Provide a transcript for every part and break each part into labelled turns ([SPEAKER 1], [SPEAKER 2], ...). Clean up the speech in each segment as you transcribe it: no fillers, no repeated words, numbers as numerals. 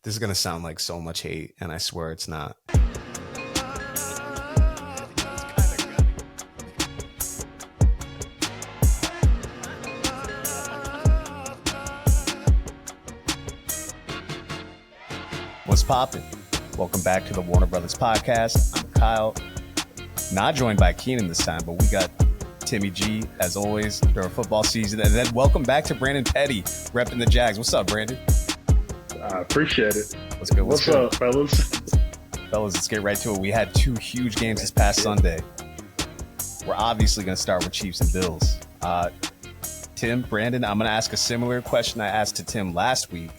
[SPEAKER 1] This is going to sound like so much hate, and I swear it's not. What's poppin'? Welcome back to the Warner Brothers Podcast. I'm Kyle. Not joined by Keenan this time, but we got Timmy G, as always, during football season. And then welcome back to Brandon Petty, repping the Jags. What's up, Brandon?
[SPEAKER 2] I appreciate it.
[SPEAKER 1] What's good?
[SPEAKER 2] What's up, fellas?
[SPEAKER 1] Fellas, let's get right to it. We had two huge games this past Sunday. We're obviously going to start with Chiefs and Bills. Tim, Brandon, I'm going to ask a similar question I asked to Tim last week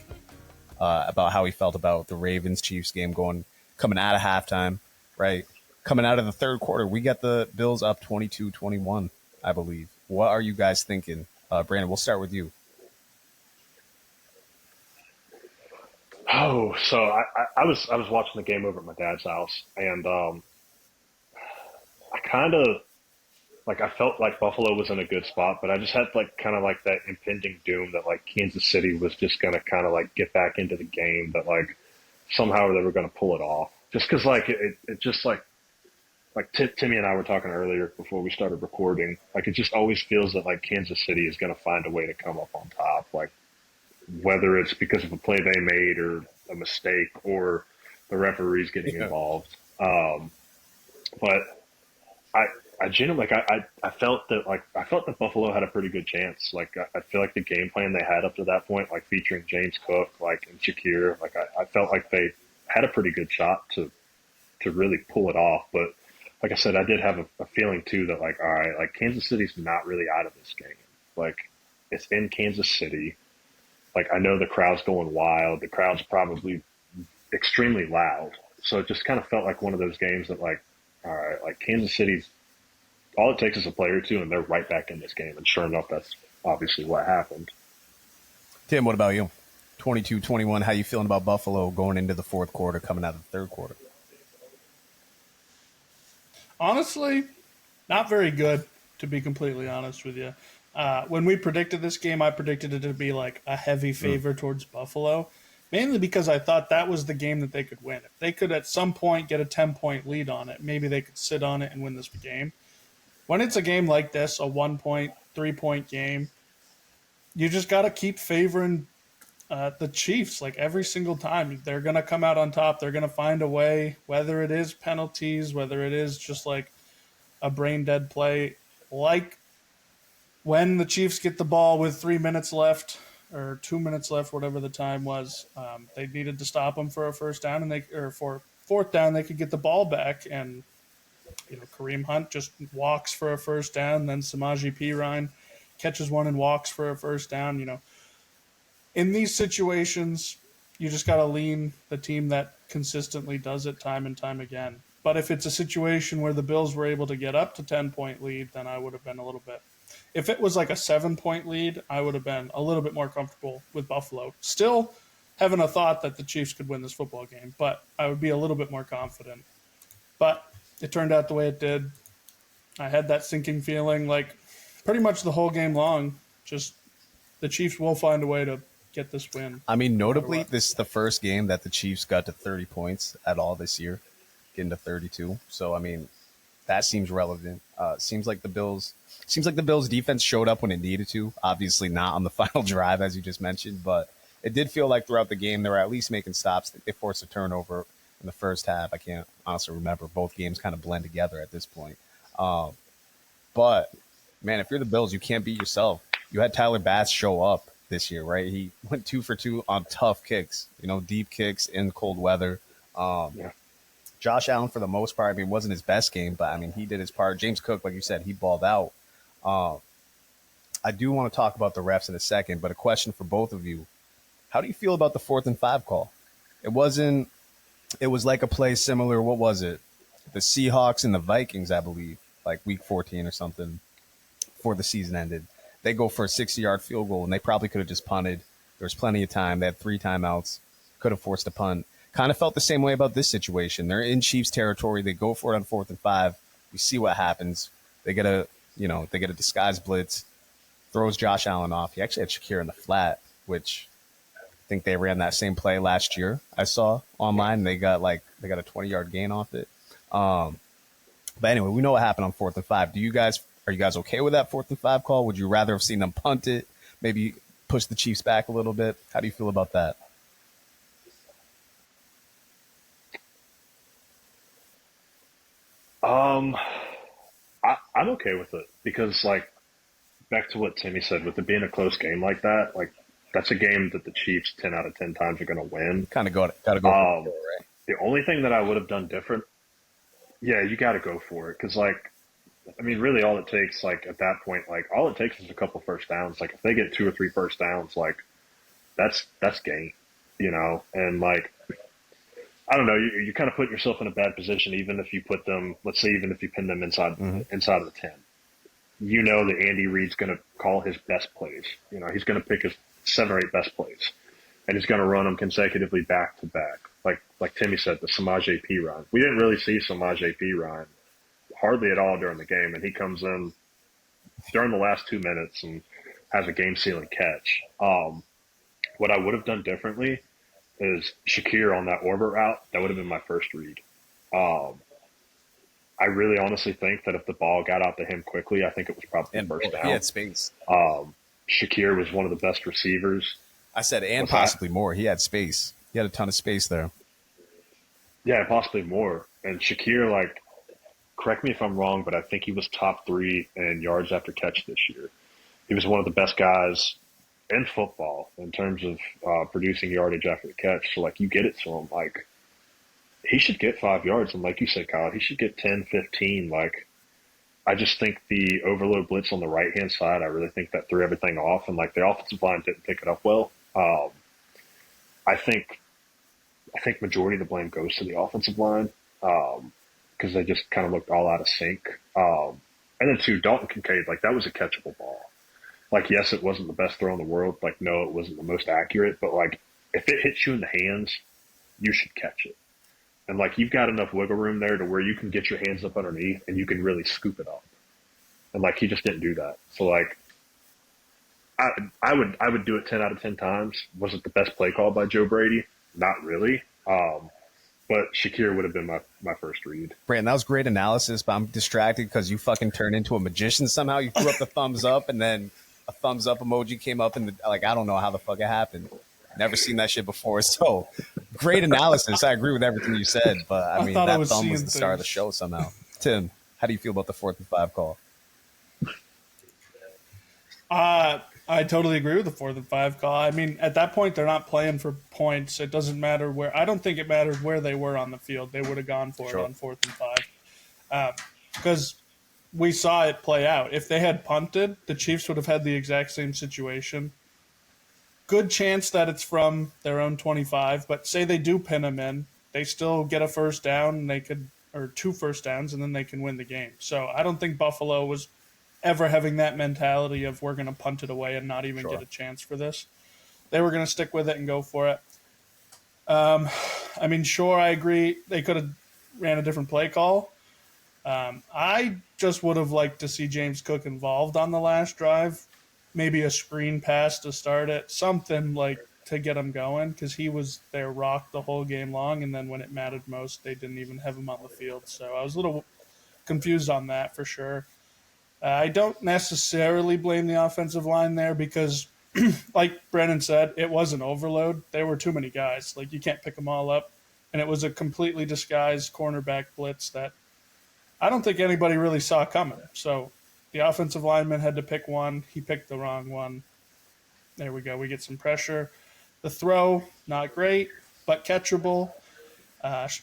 [SPEAKER 1] about how he felt about the Ravens-Chiefs game coming out of halftime, right? Coming out of the third quarter, we got the Bills up 22-21, I believe. What are you guys thinking? Brandon, we'll start with you.
[SPEAKER 2] Oh, so I was watching the game over at my dad's house, and I kind of I felt like Buffalo was in a good spot, but I just had kind of that impending doom that Kansas City was just gonna kind of get back into the game, that somehow they were gonna pull it off. Just because it just Timmy and I were talking earlier before we started recording, it just always feels that Kansas City is gonna find a way to come up on top, whether it's because of a play they made or a mistake or the referees getting involved. But I genuinely I felt that Buffalo had a pretty good chance. I feel like the game plan they had up to that point, featuring James Cook, and Shakir, I felt like they had a pretty good shot to really pull it off. But like I said, I did have a feeling too that all right, Kansas City's not really out of this game. It's in Kansas City. I know the crowd's going wild. The crowd's probably extremely loud. So it just kind of felt like one of those games that, all right, Kansas City's, all it takes is a play or two, and they're right back in this game. And sure enough, that's obviously what happened.
[SPEAKER 1] Tim, what about you? 22-21, how you feeling about Buffalo going into the fourth quarter, coming out of the third quarter?
[SPEAKER 3] Honestly, not very good, to be completely honest with you. When we predicted this game, I predicted it to be a heavy favor towards Buffalo, mainly because I thought that was the game that they could win. If they could at some point get a 10-point lead on it, maybe they could sit on it and win this game. When it's a game like this, a 1-point, 3-point game, you just got to keep favoring the Chiefs every single time. They're going to come out on top. They're going to find a way, whether it is penalties, whether it is just a brain-dead play, when the Chiefs get the ball with 3 minutes left or 2 minutes left, whatever the time was, they needed to stop them for a first down, or for fourth down, they could get the ball back. And Kareem Hunt just walks for a first down, then Samaje Perine catches one and walks for a first down. In these situations, you just got to lean the team that consistently does it time and time again. But if it's a situation where the Bills were able to get up to 10-point lead, then I would have been a little bit. If it was a 7-point lead, I would have been a little bit more comfortable with Buffalo. Still having a thought that the Chiefs could win this football game, but I would be a little bit more confident. But it turned out the way it did. I had that sinking feeling pretty much the whole game long. Just the Chiefs will find a way to get this win.
[SPEAKER 1] I mean, notably, this is the first game that the Chiefs got to 30 points at all this year, getting to 32. So, I mean, that seems relevant. Seems like the Bills defense showed up when it needed to. Obviously not on the final drive, as you just mentioned, but it did feel like throughout the game they were at least making stops. They forced a turnover in the first half. I can't honestly remember. Both games kind of blend together at this point. But, man, if you're the Bills, you can't beat yourself. You had Tyler Bass show up this year, right? He went 2 for 2 on tough kicks, deep kicks in cold weather.
[SPEAKER 2] Yeah.
[SPEAKER 1] Josh Allen, for the most part, wasn't his best game, but, he did his part. James Cook, like you said, he balled out. I do want to talk about the refs in a second, but a question for both of you. How do you feel about the 4th and 5 call? It was like a play similar, what was it? The Seahawks and the Vikings, I believe, week 14 or something before the season ended. They go for a 60-yard field goal, and they probably could have just punted. There was plenty of time. They had 3 timeouts, could have forced a punt. Kind of felt the same way about this situation. They're in Chiefs territory. They go for it on 4th and 5. We see what happens. They get a disguise blitz, throws Josh Allen off. He actually had Shakir in the flat, which think they ran that same play last year. I saw online. They got a 20-yard gain off it. But anyway, we know what happened on 4th and 5. Are you guys okay with that 4th and 5 call? Would you rather have seen them punt it, maybe push the Chiefs back a little bit? How do you feel about that?
[SPEAKER 2] I'm okay with it because, like, back to what Timmy said, with it being a close game like that, like, that's a game that the Chiefs 10 out of 10 times are going to win.
[SPEAKER 1] Kind of gotta go for it, right?
[SPEAKER 2] The only thing that I would have done different, yeah, you got to go for it because, like, I mean, really, all it takes, like, at that point, like, all it takes is a couple first downs. Like, if they get 2 or 3 first downs, like, that's game, you know. And, like, I don't know, you kind of put yourself in a bad position, even if you put them, let's say, even if you pin them inside of the 10. You know that Andy Reid's going to call his best plays. You know, he's going to pick his 7 or 8 best plays, and he's going to run them consecutively back to back. Like Timmy said, the Samaj AP run. We didn't really see Samaj AP run hardly at all during the game, and he comes in during the last 2 minutes and has a game-sealing catch. What I would have done differently is Shakir on that orbit route. That would have been my first read. I really honestly think that if the ball got out to him quickly, I think it was probably the first down.
[SPEAKER 1] He had space.
[SPEAKER 2] Shakir was one of the best receivers.
[SPEAKER 1] I said, and possibly more. He had space. He had a ton of space there.
[SPEAKER 2] Yeah, possibly more. And Shakir, like, correct me if I'm wrong, but I think he was top 3 in yards after catch this year. He was one of the best guys in football in terms of producing yardage after the catch. So, like, you get it to him. Like, he should get 5 yards. And like you said, Kyle, he should get 10, 15. Like, I just think the overload blitz on the right-hand side, I really think that threw everything off. And, like, the offensive line didn't pick it up well. I think majority of the blame goes to the offensive line because they just kind of looked all out of sync. And then, too, Dalton Kincaid, like, that was a catchable ball. Like, yes, it wasn't the best throw in the world. Like, no, it wasn't the most accurate. But, like, if it hits you in the hands, you should catch it. And, like, you've got enough wiggle room there to where you can get your hands up underneath and you can really scoop it up. And, like, he just didn't do that. So, like, I would do it 10 out of 10 times. Was it the best play call by Joe Brady? Not really. But Shakir would have been my first read.
[SPEAKER 1] Brandon, that was great analysis, but I'm distracted because you fucking turned into a magician somehow. You threw up the thumbs up, and then a thumbs up emoji came up, and I don't know how the fuck it happened. Never seen that shit before. So great analysis. I agree with everything you said, but I mean, that thumb was the star of the show somehow. Tim, how do you feel about the 4th and 5 call?
[SPEAKER 3] I totally agree with the 4th and 5 call. I mean, at that point, they're not playing for points. It doesn't matter where. I don't think it mattered where they were on the field. They would have gone for it on 4th and 5 because we saw it play out. If they had punted, the Chiefs would have had the exact same situation. Good chance that it's from their own 25, but say they do pin them in, they still get a first down, or 2 first downs, and then they can win the game. So I don't think Buffalo was ever having that mentality of we're going to punt it away and not even get a chance for this. They were going to stick with it and go for it. I mean, sure, I agree. They could have ran a different play call. I just would have liked to see James Cook involved on the last drive. Maybe a screen pass to start it, something like to get him going, because he was their rock the whole game long, and then when it mattered most, they didn't even have him on the field. So I was a little confused on that for sure. I don't necessarily blame the offensive line there because, like Brennan said, it was an overload. There were too many guys. Like, you can't pick them all up. And it was a completely disguised cornerback blitz that I don't think anybody really saw coming. So the offensive lineman had to pick one. He picked the wrong one. There we go. We get some pressure. The throw, not great, but catchable.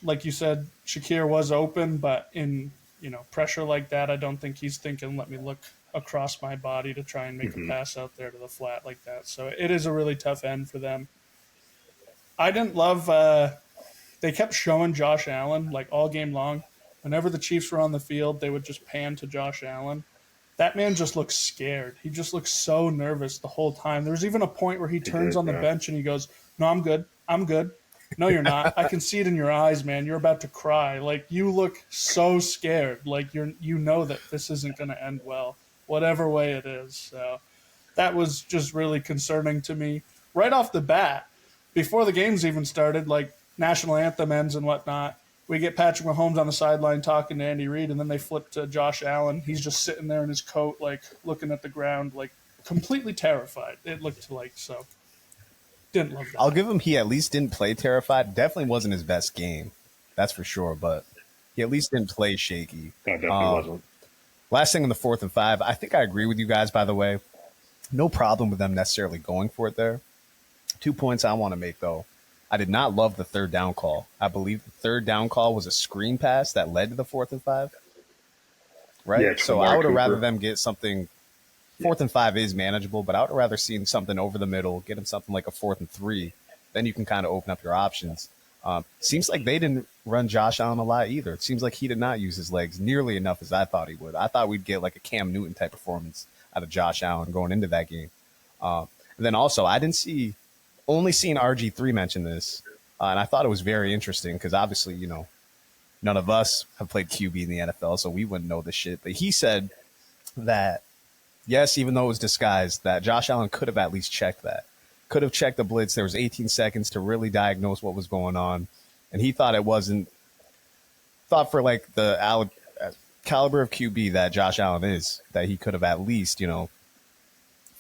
[SPEAKER 3] Like you said, Shakir was open, but in pressure like that, I don't think he's thinking, let me look across my body to try and make a pass out there to the flat like that. So it is a really tough end for them. I didn't love they kept showing Josh Allen like all game long. Whenever the Chiefs were on the field, they would just pan to Josh Allen. That man just looks scared. He just looks so nervous the whole time. There's even a point where he turns on the bench and he goes, "No, I'm good. I'm good." No, you're not. I can see it in your eyes, man. You're about to cry. Like, you look so scared. Like, you know that this isn't going to end well, whatever way it is. So that was just really concerning to me. Right off the bat, before the game's even started, like national anthem ends and whatnot, we get Patrick Mahomes on the sideline talking to Andy Reid, and then they flip to Josh Allen. He's just sitting there in his coat, like looking at the ground, like completely terrified. It looked like so. Didn't love that.
[SPEAKER 1] I'll give him he at least didn't play terrified. Definitely wasn't his best game. That's for sure. But he at least didn't play shaky.
[SPEAKER 2] That definitely wasn't.
[SPEAKER 1] Last thing on the 4th and 5, I think I agree with you guys, by the way. No problem with them necessarily going for it there. 2 points I want to make, though. I did not love the 3rd down call. I believe the 3rd down call was a screen pass that led to the 4th and 5. Right?
[SPEAKER 2] Yeah,
[SPEAKER 1] so I would have rather them get something. 4th and 5 is manageable, but I would have rather seen something over the middle, get him something like a 4th and 3. Then you can kind of open up your options. Seems like they didn't run Josh Allen a lot either. It seems like he did not use his legs nearly enough as I thought he would. I thought we'd get like a Cam Newton type performance out of Josh Allen going into that game. And then also, I didn't see, only seen RG3 mention this, and I thought it was very interesting because obviously, you know, none of us have played QB in the NFL, so we wouldn't know this shit. But he said that, yes, even though it was disguised, that Josh Allen could have at least checked that. Could have checked the blitz. There was 18 seconds to really diagnose what was going on. And he thought it wasn't, thought for like the caliber of QB that Josh Allen is, that he could have at least, you know,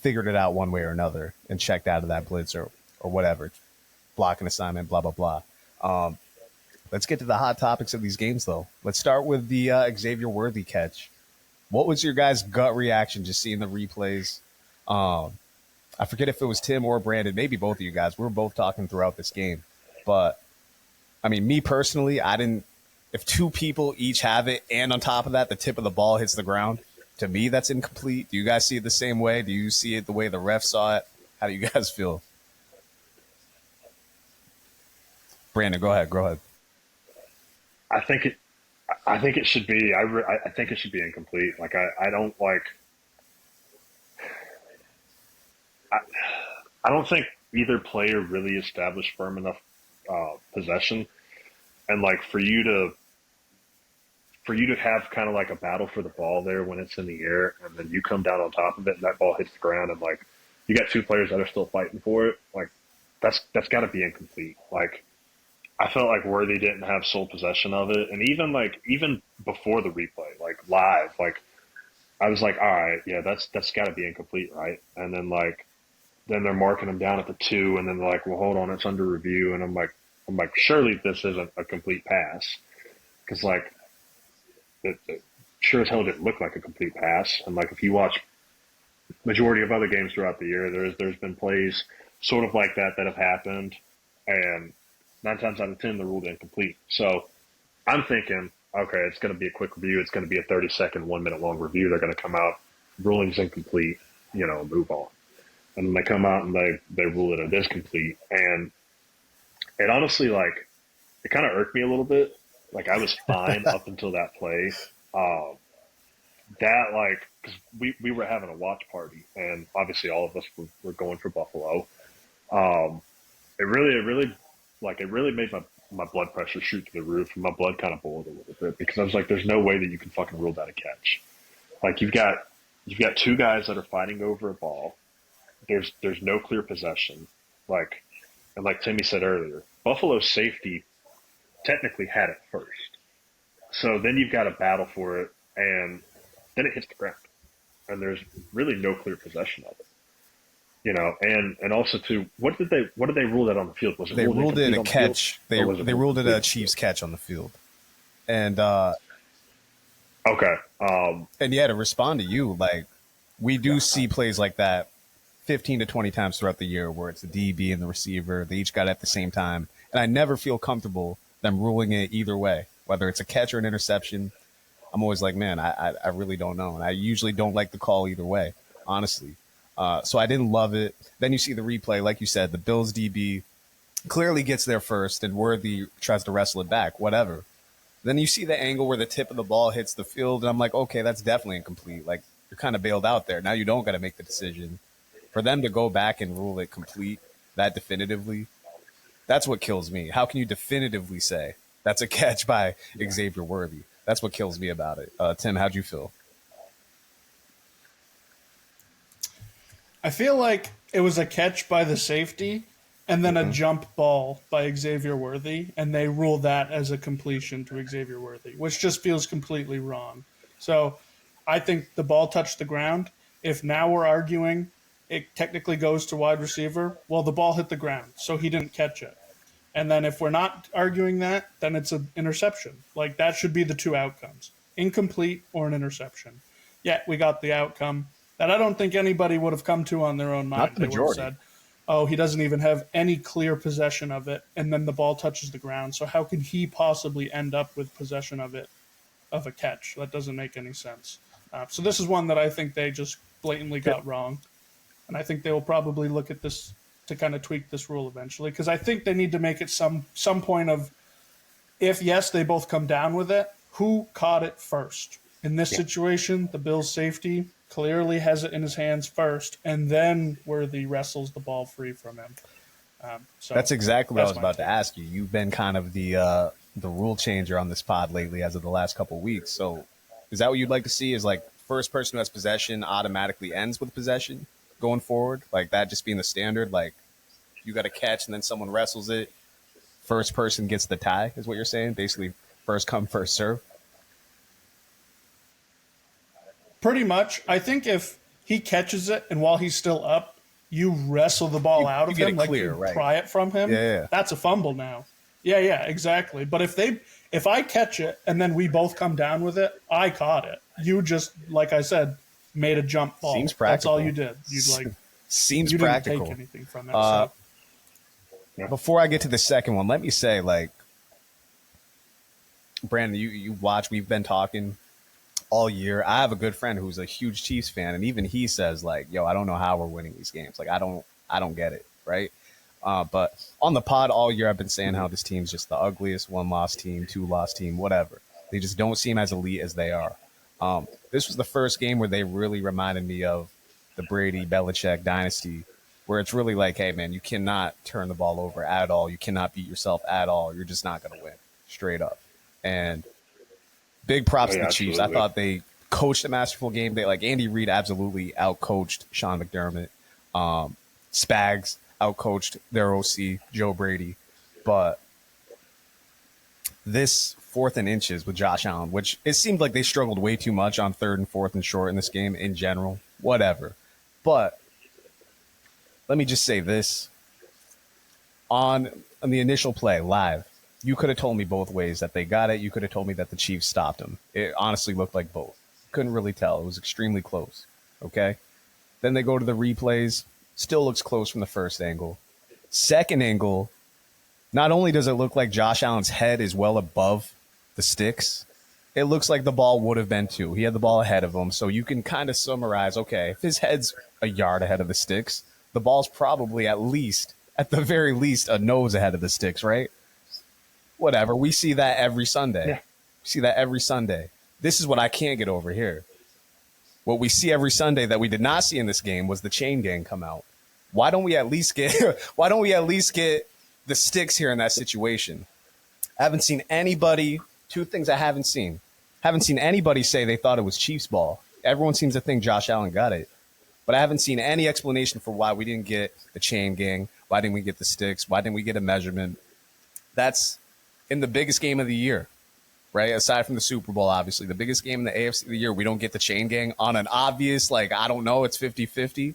[SPEAKER 1] figured it out one way or another and checked out of that blitz or whatever. Blocking assignment, blah, blah, blah. Let's get to the hot topics of these games, though. Let's start with the Xavier Worthy catch. What was your guys' gut reaction just seeing the replays? I forget if it was Tim or Brandon, maybe both of you guys. We were both talking throughout this game. But, I mean, me personally, I didn't – if 2 people each have it and on top of that the tip of the ball hits the ground, to me that's incomplete. Do you guys see it the same way? Do you see it the way the ref saw it? How do you guys feel? Brandon, go ahead.
[SPEAKER 2] I think it should be. I think it should be incomplete. Like I don't like. I don't think either player really established firm enough possession, and like for you to have kind of like a battle for the ball there when it's in the air, and then you come down on top of it, and that ball hits the ground, and like you got 2 players that are still fighting for it. Like that's got to be incomplete. Like. I felt like Worthy didn't have sole possession of it, and even before the replay, like live, like I was like, all right, yeah, that's got to be incomplete, right? And then then they're marking him down at the 2, and then they're like, well, hold on, it's under review, and I'm like, surely this isn't a complete pass, because like it sure as hell didn't look like a complete pass, and like if you watch majority of other games throughout the year, there's been plays sort of like that have happened, and 9 times out of 10, they're ruled incomplete. So I'm thinking, okay, it's going to be a quick review. It's going to be a 30-second, 1-minute long review. They're going to come out, ruling's incomplete, move on. And then they come out and they rule it as complete. And it honestly, like, it kind of irked me a little bit. Like, I was fine up until that play. Because we were having a watch party, and obviously all of us were going for Buffalo. It really made my blood pressure shoot to the roof, and my blood kind of boiled a little bit because I was like, "There's no way that you can fucking rule that a catch." Like you've got 2 guys that are fighting over a ball. There's no clear possession. Like Timmy said earlier, Buffalo's safety technically had it first. So then you've got to battle for it, and then it hits the ground, and there's really no clear possession of it. And also too, what did they rule that on the field? Was it
[SPEAKER 1] they ruled it a catch? They ruled it a Chiefs catch on the field, and
[SPEAKER 2] okay.
[SPEAKER 1] And yeah, to respond to you, like we do see plays like that 15 to 20 times throughout the year where it's the DB and the receiver, they each got it at the same time, and I never feel comfortable them ruling it either way, whether it's a catch or an interception. I'm always like, man, I really don't know, and I usually don't like the call either way, honestly. So I didn't love it. Then you see the replay, like you said, the Bills DB clearly gets there first, and Worthy tries to wrestle it back, whatever. Then you see the angle where the tip of the ball hits the field, and I'm like, okay, that's definitely incomplete. Like, you're kind of bailed out there. Now you don't got to make the decision. For them to go back and rule it complete that definitively, that's what kills me. How can you definitively say that's a catch by Xavier Worthy? That's what kills me about it. Tim, how'd you feel?
[SPEAKER 3] I feel like it was a catch by the safety, and then a jump ball by Xavier Worthy, and they rule that as a completion to Xavier Worthy, which just feels completely wrong. So I think the ball touched the ground. If now we're arguing it technically goes to wide receiver, well, the ball hit the ground, so he didn't catch it. And then if we're not arguing that, then it's an interception. Like, that should be the two outcomes, incomplete or an interception. Yet we got the outcome that I don't think anybody would have come to on their own mind.
[SPEAKER 1] Not the
[SPEAKER 3] They would have
[SPEAKER 1] majority.
[SPEAKER 3] said, oh, he doesn't even have any clear possession of it, and then the ball touches the ground. So how can he possibly end up with possession of it, of a catch? That doesn't make any sense. So this is one that I think they just blatantly got wrong. And I think they will probably look at this to kind of tweak this rule eventually, because I think they need to make it some point of, if yes, they both come down with it, who caught it first? In this situation, the Bills' safety clearly has it in his hands first, and then Worthy wrestles the ball free from him. So
[SPEAKER 1] That's exactly what I was
[SPEAKER 3] my
[SPEAKER 1] about to
[SPEAKER 3] take.
[SPEAKER 1] ask you. You've been kind of the rule changer on this pod lately as of the last couple of weeks. So is that what you'd like to see, is like first person who has possession automatically ends with possession going forward? Like that just being the standard? Like you got to catch and then someone wrestles it. First person gets the tie is what you're saying? Basically first come, first serve?
[SPEAKER 3] Pretty much. I think if he catches it and while he's still up, you wrestle the ball out
[SPEAKER 1] you
[SPEAKER 3] of
[SPEAKER 1] get
[SPEAKER 3] him,
[SPEAKER 1] it
[SPEAKER 3] like
[SPEAKER 1] clear,
[SPEAKER 3] you
[SPEAKER 1] right.
[SPEAKER 3] pry it from him,
[SPEAKER 1] Yeah.
[SPEAKER 3] that's a fumble now. Yeah, exactly. But if I catch it and then we both come down with it, I caught it. You just, like I said, made a jump ball.
[SPEAKER 1] Seems
[SPEAKER 3] That's
[SPEAKER 1] practical.
[SPEAKER 3] all you did.
[SPEAKER 1] Seems
[SPEAKER 3] You
[SPEAKER 1] practical.
[SPEAKER 3] didn't take anything from it. So.
[SPEAKER 1] Before I get to the second one, let me say, like, Brandon, you watch, we've been talking all year. I have a good friend who's a huge Chiefs fan, and even he says, like, yo, I don't know how we're winning these games. Like, I don't get it, right? But on the pod all year, I've been saying how this team's just the ugliest one-loss team, two-loss team, whatever. They just don't seem as elite as they are. This was the first game where they really reminded me of the Brady Belichick dynasty, where it's really like, hey, man, you cannot turn the ball over at all. You cannot beat yourself at all. You're just not going to win, straight up. And big props to the Chiefs. I thought they coached a masterful game. They, like, Andy Reid absolutely outcoached Sean McDermott. Spags outcoached their OC, Joe Brady. But this 4th and inches with Josh Allen, which it seemed like they struggled way too much on 3rd and 4th and short in this game in general, whatever. But let me just say this. On the initial play, live, you could have told me both ways that they got it. You could have told me that the Chiefs stopped them. It honestly looked like both. Couldn't really tell. It was extremely close. Okay? Then they go to the replays. Still looks close from the first angle. Second angle, not only does it look like Josh Allen's head is well above the sticks, it looks like the ball would have been too. He had the ball ahead of him, so you can kind of summarize, okay, if his head's a yard ahead of the sticks, the ball's probably at the very least, a nose ahead of the sticks, right? Whatever. We see that every Sunday.
[SPEAKER 2] Yeah.
[SPEAKER 1] We see that every Sunday. This is what I can't get over here. What we see every Sunday that we did not see in this game was the chain gang come out. Why don't we at least get the sticks here in that situation? I haven't seen anybody, two things I haven't seen. Haven't seen anybody say they thought it was Chiefs ball. Everyone seems to think Josh Allen got it. But I haven't seen any explanation for why we didn't get the chain gang. Why didn't we get the sticks? Why didn't we get a measurement? That's in the biggest game of the year, right? Aside from the Super Bowl, obviously. The biggest game in the AFC of the year, we don't get the chain gang on an obvious, like, I don't know, it's 50-50.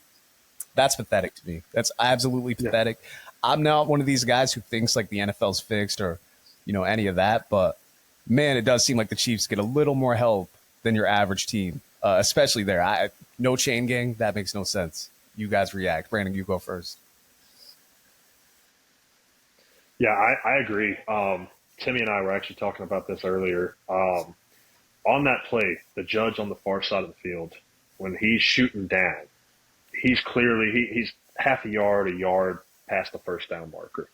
[SPEAKER 1] That's pathetic to me. That's absolutely pathetic. I'm not one of these guys who thinks, like, the NFL's fixed or, any of that. But, man, it does seem like the Chiefs get a little more help than your average team, especially there. No chain gang, that makes no sense. You guys react. Brandon, you go first.
[SPEAKER 2] Yeah, I agree. Timmy and I were actually talking about this earlier. On that play, the judge on the far side of the field, when he's shooting down, he's clearly he's half a yard past the first down marker.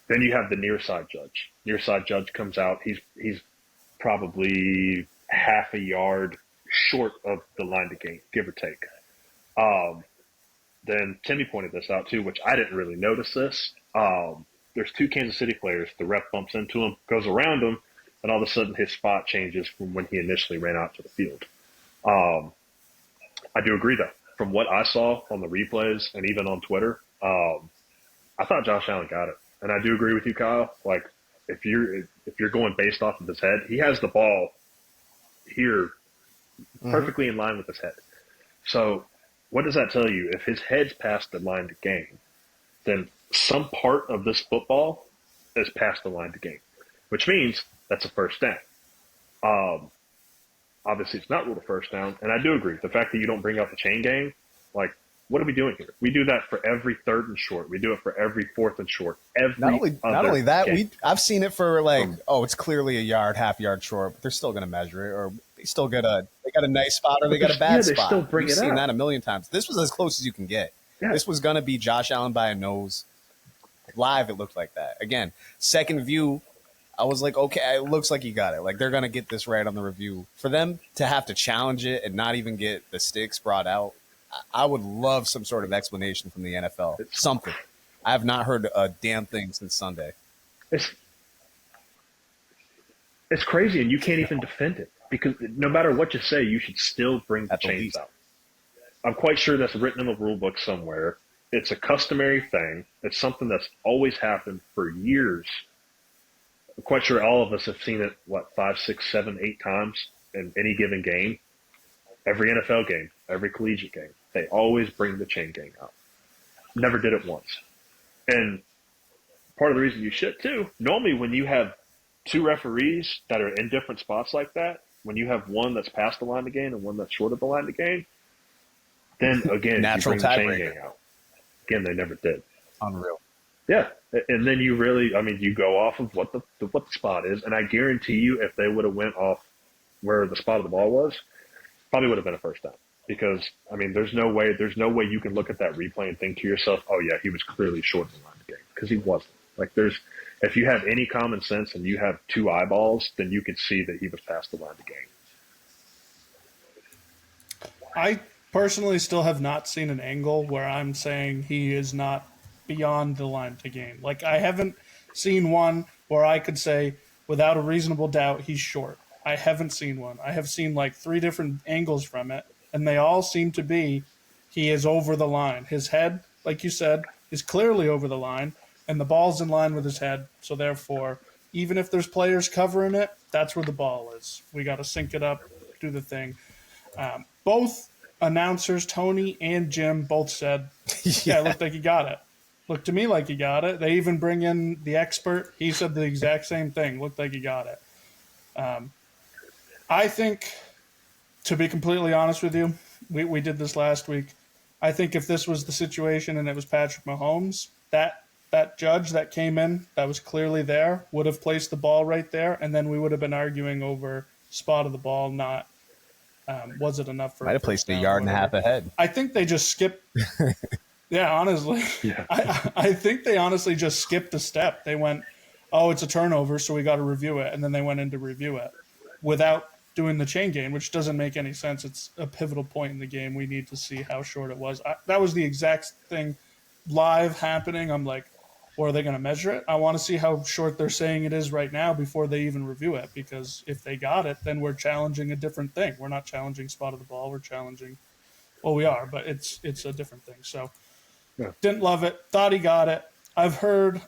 [SPEAKER 2] Then you have the near side judge. Near side judge comes out. He's probably half a yard short of the line to gain, give or take. Then Timmy pointed this out too, which I didn't really notice this. There's two Kansas City players. The ref bumps into him, goes around him, and all of a sudden his spot changes from when he initially ran out to the field. I do agree, though. From what I saw on the replays and even on Twitter, I thought Josh Allen got it, and I do agree with you, Kyle. Like if you're going based off of his head, he has the ball here perfectly in line with his head. So what does that tell you? If his head's past the line to gain, then some part of this football is past the line to gain, which means that's a first down. Obviously, it's not ruled a first down, and I do agree. The fact that you don't bring out the chain gang, like, what are we doing here? We do that for every third and short. We do it for every fourth and short.
[SPEAKER 1] Not only that, I've seen it for like, it's clearly a yard, half yard short, but they're still going to measure it, or they got a nice spot, or they got a bad spot.
[SPEAKER 2] Still bring
[SPEAKER 1] We've
[SPEAKER 2] it
[SPEAKER 1] seen
[SPEAKER 2] out.
[SPEAKER 1] that a million times. This was as close as you can get.
[SPEAKER 2] Yeah.
[SPEAKER 1] This was going to be Josh Allen by a nose. Live, it looked like that. Again, second view, I was like, okay, it looks like he got it. Like, they're going to get this right on the review. For them to have to challenge it and not even get the sticks brought out, I would love some sort of explanation from the NFL. Something. I have not heard a damn thing since Sunday.
[SPEAKER 2] It's crazy, and you can't even defend it because no matter what you say, you should still bring the chains out. I'm quite sure that's written in the rule book somewhere. It's a customary thing. It's something that's always happened for years. I'm quite sure all of us have seen it, 5, 6, 7, 8 times in any given game. Every NFL game, every collegiate game, they always bring the chain gang out. Never did it once. And part of the reason you should too, normally when you have 2 referees that are in different spots like that, when you have one that's past the line to gain and one that's short of the line to gain, then again,
[SPEAKER 1] natural
[SPEAKER 2] you bring the chain
[SPEAKER 1] tiebreaker.
[SPEAKER 2] gang out. Again, they never did.
[SPEAKER 1] Unreal.
[SPEAKER 2] Yeah, and then you really, you go off of what the spot is, and I guarantee you, if they would have went off where the spot of the ball was, probably would have been a first down. Because there's no way you can look at that replay and think to yourself, oh yeah, he was clearly short of the line of the game, because he wasn't. Like if you have any common sense and you have 2 eyeballs, then you can see that he was past the line of the game.
[SPEAKER 3] I personally still have not seen an angle where I'm saying he is not beyond the line to gain. Like, I haven't seen one where I could say without a reasonable doubt he's short. I haven't seen one. I have seen like 3 different angles from it, and they all seem to be he is over the line. His head, like you said, is clearly over the line, and the ball's in line with his head. So therefore, even if there's players covering it, that's where the ball is. We got to sync it up, do the thing. Both announcers, Tony and Jim, both said, yeah, it looked like he got it. Looked to me like he got it. They even bring in the expert. He said the exact same thing. Looked like he got it. I think, to be completely honest with you, we did this last week. I think if this was the situation and it was Patrick Mahomes, that judge that came in, that was clearly there, would have placed the ball right there, and then we would have been arguing over spot of the ball, not was it enough for.
[SPEAKER 1] Might have placed a yard and a half ahead.
[SPEAKER 3] I think they just skipped. Yeah, honestly.
[SPEAKER 2] Yeah.
[SPEAKER 3] I think they honestly just skipped a step. They went, oh, it's a turnover, so we got to review it. And then they went in to review it without doing the chain game, which doesn't make any sense. It's a pivotal point in the game. We need to see how short it was. That was the exact thing live happening. I'm like, or are they going to measure it? I want to see how short they're saying it is right now before they even review it, because if they got it, then we're challenging a different thing. We're not challenging spot of the ball. We're challenging, well, we are, but it's a different thing. So yeah. Didn't love it. Thought he got it. I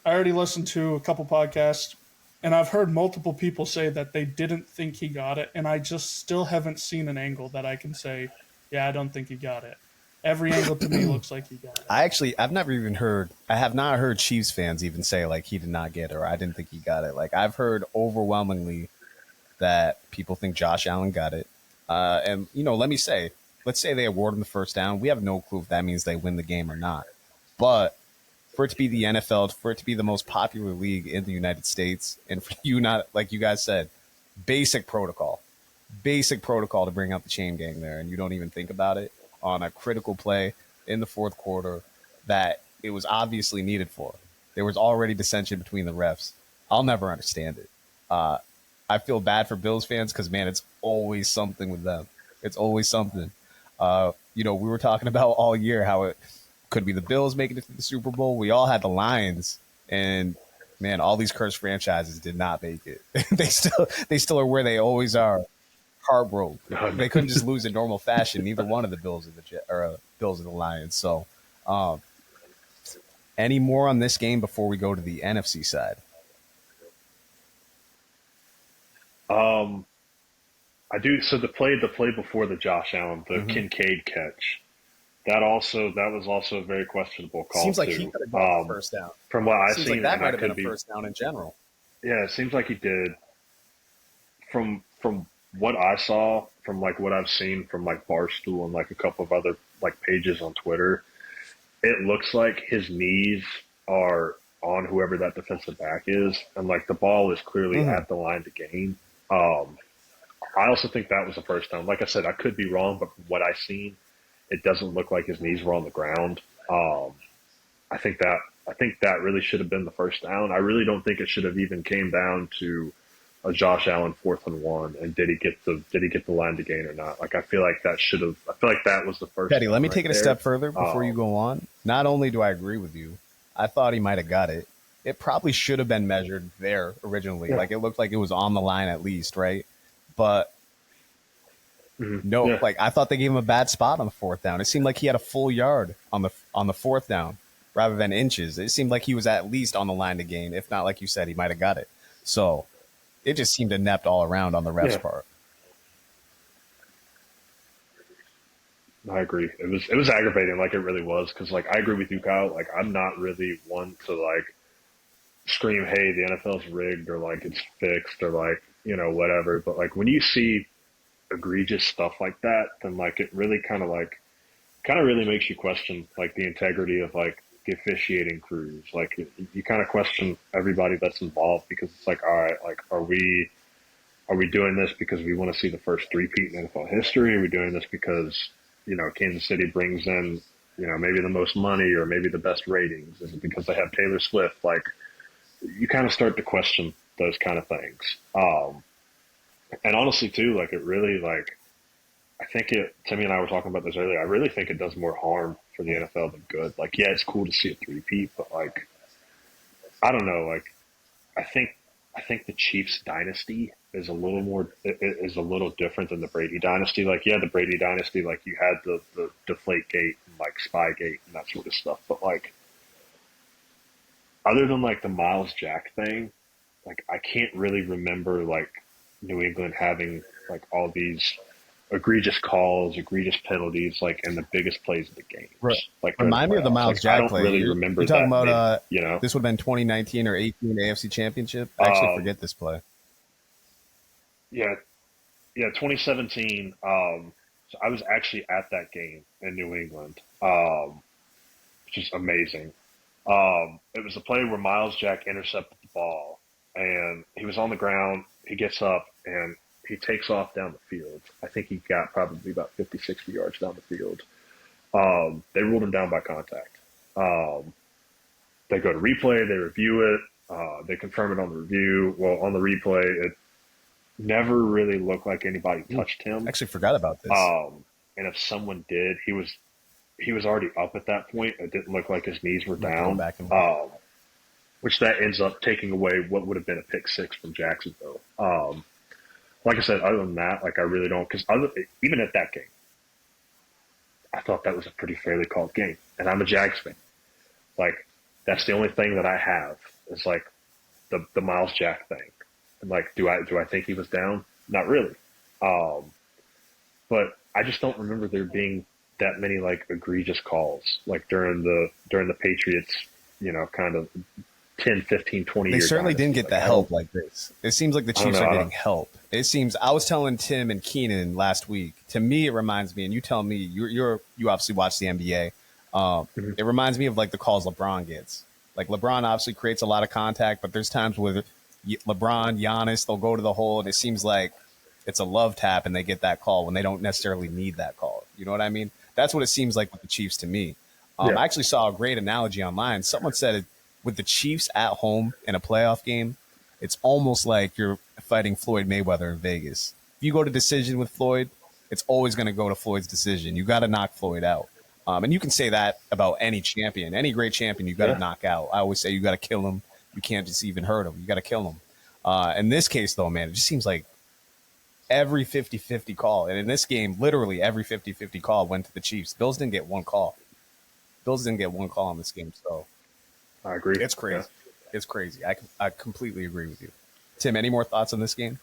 [SPEAKER 3] already listened to a couple podcasts, and I've heard multiple people say that they didn't think he got it, and I just still haven't seen an angle that I can say, yeah, I don't think he got it. Every angle to me looks like he got it.
[SPEAKER 1] I have not heard Chiefs fans even say like he did not get it or I didn't think he got it. Like, I've heard overwhelmingly that people think Josh Allen got it. And let's say they award him the first down. We have no clue if that means they win the game or not. But for it to be the NFL, for it to be the most popular league in the United States, and for you not, like you guys said, basic protocol to bring out the chain gang there, and you don't even think about it on a critical play in the fourth quarter that it was obviously needed for. There was already dissension between the refs. I'll never understand it. I feel bad for Bills fans because, man, it's always something with them. It's always something. We were talking about all year how it could be the Bills making it to the Super Bowl. We all had the Lions, and man, all these cursed franchises did not make it. they still are where they always are. Heartbroken. They couldn't just lose in normal fashion. Neither one of the Bills or the Bills or the Lions. So, Any more on this game before we go to the NFC side?
[SPEAKER 2] Um, I do. So the play before the Josh Allen, the Kincaid catch, that was also a very questionable call
[SPEAKER 1] Seems like he
[SPEAKER 2] too.
[SPEAKER 1] could have gotten the first down.
[SPEAKER 2] From what I've
[SPEAKER 1] Seems like
[SPEAKER 2] seen,
[SPEAKER 1] that
[SPEAKER 2] and I
[SPEAKER 1] might have been a
[SPEAKER 2] could be,
[SPEAKER 1] first down in general.
[SPEAKER 2] yeah, it seems like he did. From what I saw, from like what I've seen from like Barstool and like a couple of other like pages on Twitter, it looks like his knees are on whoever that defensive back is, and like the ball is clearly
[SPEAKER 1] Mm-hmm.
[SPEAKER 2] at the line to gain. Um, I also think that was the first down. Like I said, I could be wrong, but from what I've seen, it doesn't look like his knees were on the ground. Um, I think that I think that really should have been the first down. I really don't think it should have even came down to a Josh Allen 4th and 1, and did he get the line to gain or not? Like I feel like that should have. I feel like that was the first.
[SPEAKER 1] Teddy,
[SPEAKER 2] down
[SPEAKER 1] let me
[SPEAKER 2] right
[SPEAKER 1] take it a
[SPEAKER 2] there.
[SPEAKER 1] step further before you
[SPEAKER 2] Um,
[SPEAKER 1] go on. Not only do I agree with you, I thought he might have got it. It probably should have been measured there originally.
[SPEAKER 2] yeah,
[SPEAKER 1] Like it looked like it was on the line at least, right? But no,
[SPEAKER 2] yeah,
[SPEAKER 1] like I thought they gave him a bad spot on the fourth down. It seemed like he had a full yard on the fourth down rather than inches. It seemed like he was at least on the line to gain. If not, like you said, he might have got it. So it just seemed inept all around on the ref's
[SPEAKER 2] yeah.
[SPEAKER 1] part.
[SPEAKER 2] I agree. It was aggravating, like it really was, because like I agree with you, Kyle. Like I'm not really one to like scream, "Hey, the NFL's rigged," or like it's fixed, or like whatever. But like when you see egregious stuff like that, then like it really kind of really makes you question like the integrity of like the officiating crews. Like you kind of question everybody that's involved, because it's like, all right, like are we doing this because we want to see the first three-peat in NFL history? Are we doing this because Kansas City brings in maybe the most money or maybe the best ratings? Is it because they have Taylor Swift? Like you kind of start to question those kind of things. And honestly, too, like it really like I think Timmy and I were talking about this earlier. I really think it does more harm for the NFL than good. Like, yeah, it's cool to see a three-peat, but like I don't know. Like I think the Chiefs dynasty is a little more is a little different than the Brady dynasty. Like, yeah, the Brady dynasty, like you had the Deflate Gate and like Spygate and that sort of stuff. But like, other than like the Miles Jack thing, like I can't really remember like New England having like all these egregious calls, egregious penalties, like in the biggest plays of the
[SPEAKER 1] Re-
[SPEAKER 2] games, like during the
[SPEAKER 1] Remind me of the
[SPEAKER 2] playoffs.
[SPEAKER 1] Miles
[SPEAKER 2] Like I
[SPEAKER 1] Jack
[SPEAKER 2] don't
[SPEAKER 1] play.
[SPEAKER 2] really
[SPEAKER 1] You're
[SPEAKER 2] remember
[SPEAKER 1] talking
[SPEAKER 2] that
[SPEAKER 1] about
[SPEAKER 2] many. You know,
[SPEAKER 1] this would have been 2019 or 18 AFC Championship. I actually
[SPEAKER 2] um,
[SPEAKER 1] forget this play.
[SPEAKER 2] yeah, yeah, 2017. So I was actually at that game in New England, which is amazing. It was a play where Miles Jack intercepted the ball, and he was on the ground. He gets up and he takes off down the field. I think he got probably about 50, 60 yards down the field. They ruled him down by contact. Um, they go to replay, they review it, they confirm it on the review. Well, on the replay, it never really looked like anybody touched
[SPEAKER 1] I
[SPEAKER 2] him.
[SPEAKER 1] actually forgot about this.
[SPEAKER 2] And if someone did, he was already up at that point. It didn't look like his knees were
[SPEAKER 1] I'm gonna go
[SPEAKER 2] down,
[SPEAKER 1] back and
[SPEAKER 2] which that ends up taking away what would have been a pick six from Jacksonville. Like I said, other than that, like I really don't, because even at that game, I thought that was a pretty fairly called game, and I'm a Jags fan. Like that's the only thing that I have is like the Miles Jack thing, and like do I think he was down? Not really. Um, but I just don't remember there being that many like egregious calls like during the Patriots, kind of 10, 15, 20
[SPEAKER 1] they
[SPEAKER 2] year
[SPEAKER 1] certainly didn't
[SPEAKER 2] dynasty.
[SPEAKER 1] get
[SPEAKER 2] Like
[SPEAKER 1] the help like this. It seems like the
[SPEAKER 2] I don't
[SPEAKER 1] Chiefs
[SPEAKER 2] know.
[SPEAKER 1] are
[SPEAKER 2] I
[SPEAKER 1] getting
[SPEAKER 2] don't,
[SPEAKER 1] help. It seems I was telling Tim and Keenan last week. To me, it reminds me, and you tell me you obviously watch the NBA.
[SPEAKER 2] mhm.
[SPEAKER 1] It reminds me of like the calls LeBron gets. Like LeBron obviously creates a lot of contact, but there's times where LeBron, Giannis, they'll go to the hole, and it seems like it's a love tap, and they get that call when they don't necessarily need that call. You know what I mean? That's what it seems like with the Chiefs to me.
[SPEAKER 2] Yeah,
[SPEAKER 1] I actually saw a great analogy online. Someone said it, with the Chiefs at home in a playoff game, it's almost like you're fighting Floyd Mayweather in Vegas. If you go to decision with Floyd, it's always going to go to Floyd's decision. You got to knock Floyd out. And you can say that about any champion, any great champion, you got to
[SPEAKER 2] yeah,
[SPEAKER 1] knock out. I always say you got to kill him. You can't just even hurt him. You got to kill him. In this case, though, man, it just seems like every 50-50 call. And in this game, literally every 50-50 call went to the Chiefs. Bills didn't get one call. Bills didn't get one call in this game. So
[SPEAKER 2] I agree.
[SPEAKER 1] It's
[SPEAKER 2] Yeah.
[SPEAKER 1] crazy. It's crazy. I completely agree with you. Tim, any more thoughts on this game?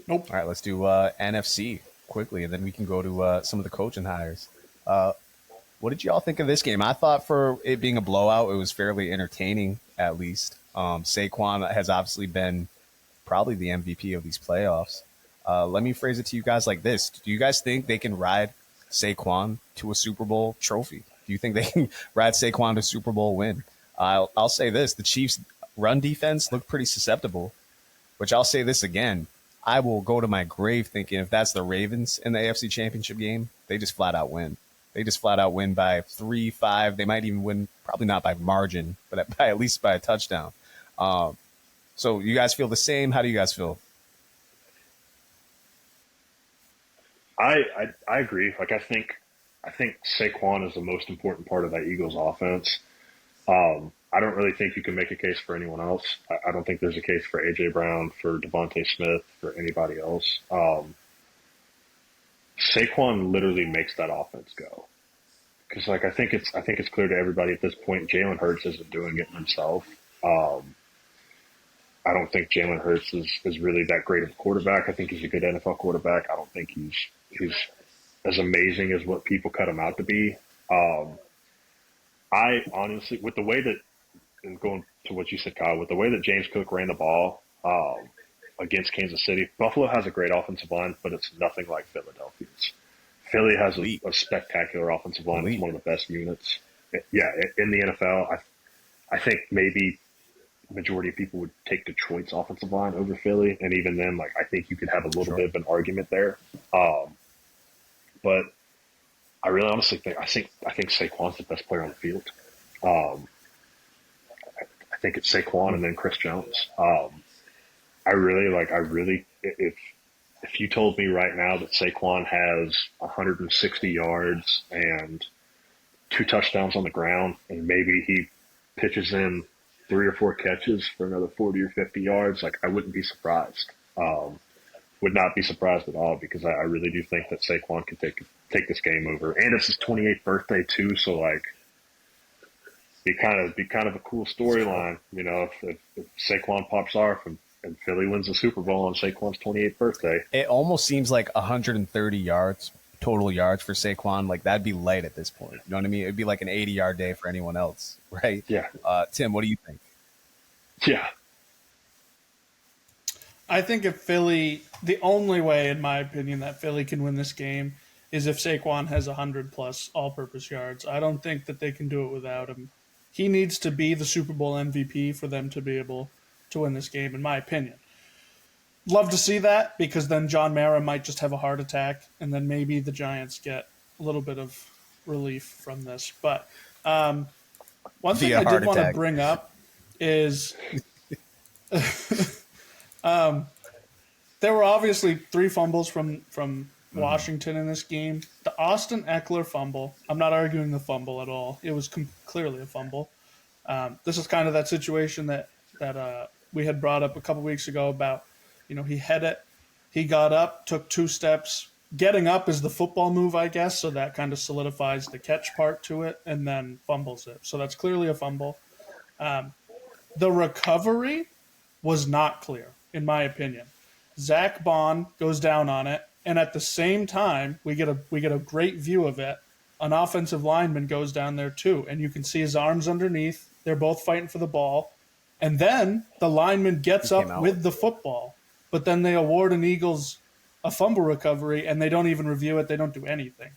[SPEAKER 3] Nope.
[SPEAKER 1] All right, let's do NFC quickly, and then we can go to some of the coaching hires. What did y'all think of this game? I thought for it being a blowout, it was fairly entertaining, at least. Saquon has obviously been probably the MVP of these playoffs. Let me phrase it to you guys like this. Do you guys think they can ride Saquon to a Super Bowl trophy? Do you think they can ride Saquon to a Super Bowl win? I'll say this. The Chiefs' run defense looked pretty susceptible, which I'll say this again. I will go to my grave thinking if that's the Ravens in the AFC Championship game, they just flat out win. They just flat out win by 3-5. They might even win, probably not by margin, but by at least by a touchdown. So you guys feel the same? How do you guys feel?
[SPEAKER 2] I agree. Like I think Saquon is the most important part of that Eagles offense. I don't really think you can make a case for anyone else. I don't think there's a case for AJ Brown, for Devontae Smith, for anybody else. Saquon literally makes that offense go. Because like I think it's clear to everybody at this point, Jalen Hurts isn't doing it himself. I don't think Jalen Hurts is really that great of a quarterback. I think he's a good NFL quarterback. I don't think he's as amazing as what people cut him out to be. I honestly, with the way that, and going to what you said, Kyle, with the way that James Cook ran the ball against Kansas City, Buffalo has a great offensive line, but it's nothing like Philadelphia's. Philly has a spectacular offensive line. It's one of the best units. Yeah, in the NFL, I think maybe the majority of people would take Detroit's offensive line over Philly, and even then, like I think you could have a little bit of an argument there. But I really honestly think I think Saquon's the best player on the field. I think it's Saquon and then Chris Jones. I really if you told me right now that Saquon has 160 yards and 2 touchdowns on the ground, and maybe he pitches in 3 or 4 catches for another 40 or 50 yards, like I wouldn't be surprised. Would not be surprised at all, because I really do think that Saquon can take this game over. And it's his 28th birthday too, so like be kind of a cool storyline, you know, if Saquon pops off and Philly wins the Super Bowl on Saquon's 28th birthday.
[SPEAKER 1] It almost seems like 130 yards, total yards for Saquon. Like that'd be light at this point. You know what I mean? It'd be like an 80-yard day for anyone else, right?
[SPEAKER 2] Yeah.
[SPEAKER 1] Tim, what do you think?
[SPEAKER 2] Yeah.
[SPEAKER 3] I think if Philly, the only way, in my opinion, that Philly can win this game is if Saquon has 100-plus all-purpose yards. I don't think that they can do it without him. He needs to be the Super Bowl MVP for them to be able to win this game, in my opinion. Love to see that, because then John Mara might just have a heart attack, and then maybe the Giants get a little bit of relief from this. But one thing I did want to bring up is there were obviously 3 fumbles from Washington in this game. The Austin Eckler fumble, I'm not arguing the fumble at all. It was clearly a fumble. This is kind of that situation that we had brought up a couple weeks ago about, you know, he had it, he got up, took 2 steps. Getting up is the football move, I guess, so that kind of solidifies the catch part to it, and then fumbles it. So that's clearly a fumble. The recovery was not clear, in my opinion. Zach Bond goes down on it, and at the same time, we get a great view of it. An offensive lineman goes down there too, and you can see his arms underneath. They're both fighting for the ball. And then the lineman gets up with the football, but then they award an Eagles a fumble recovery, and they don't even review it. They don't do anything.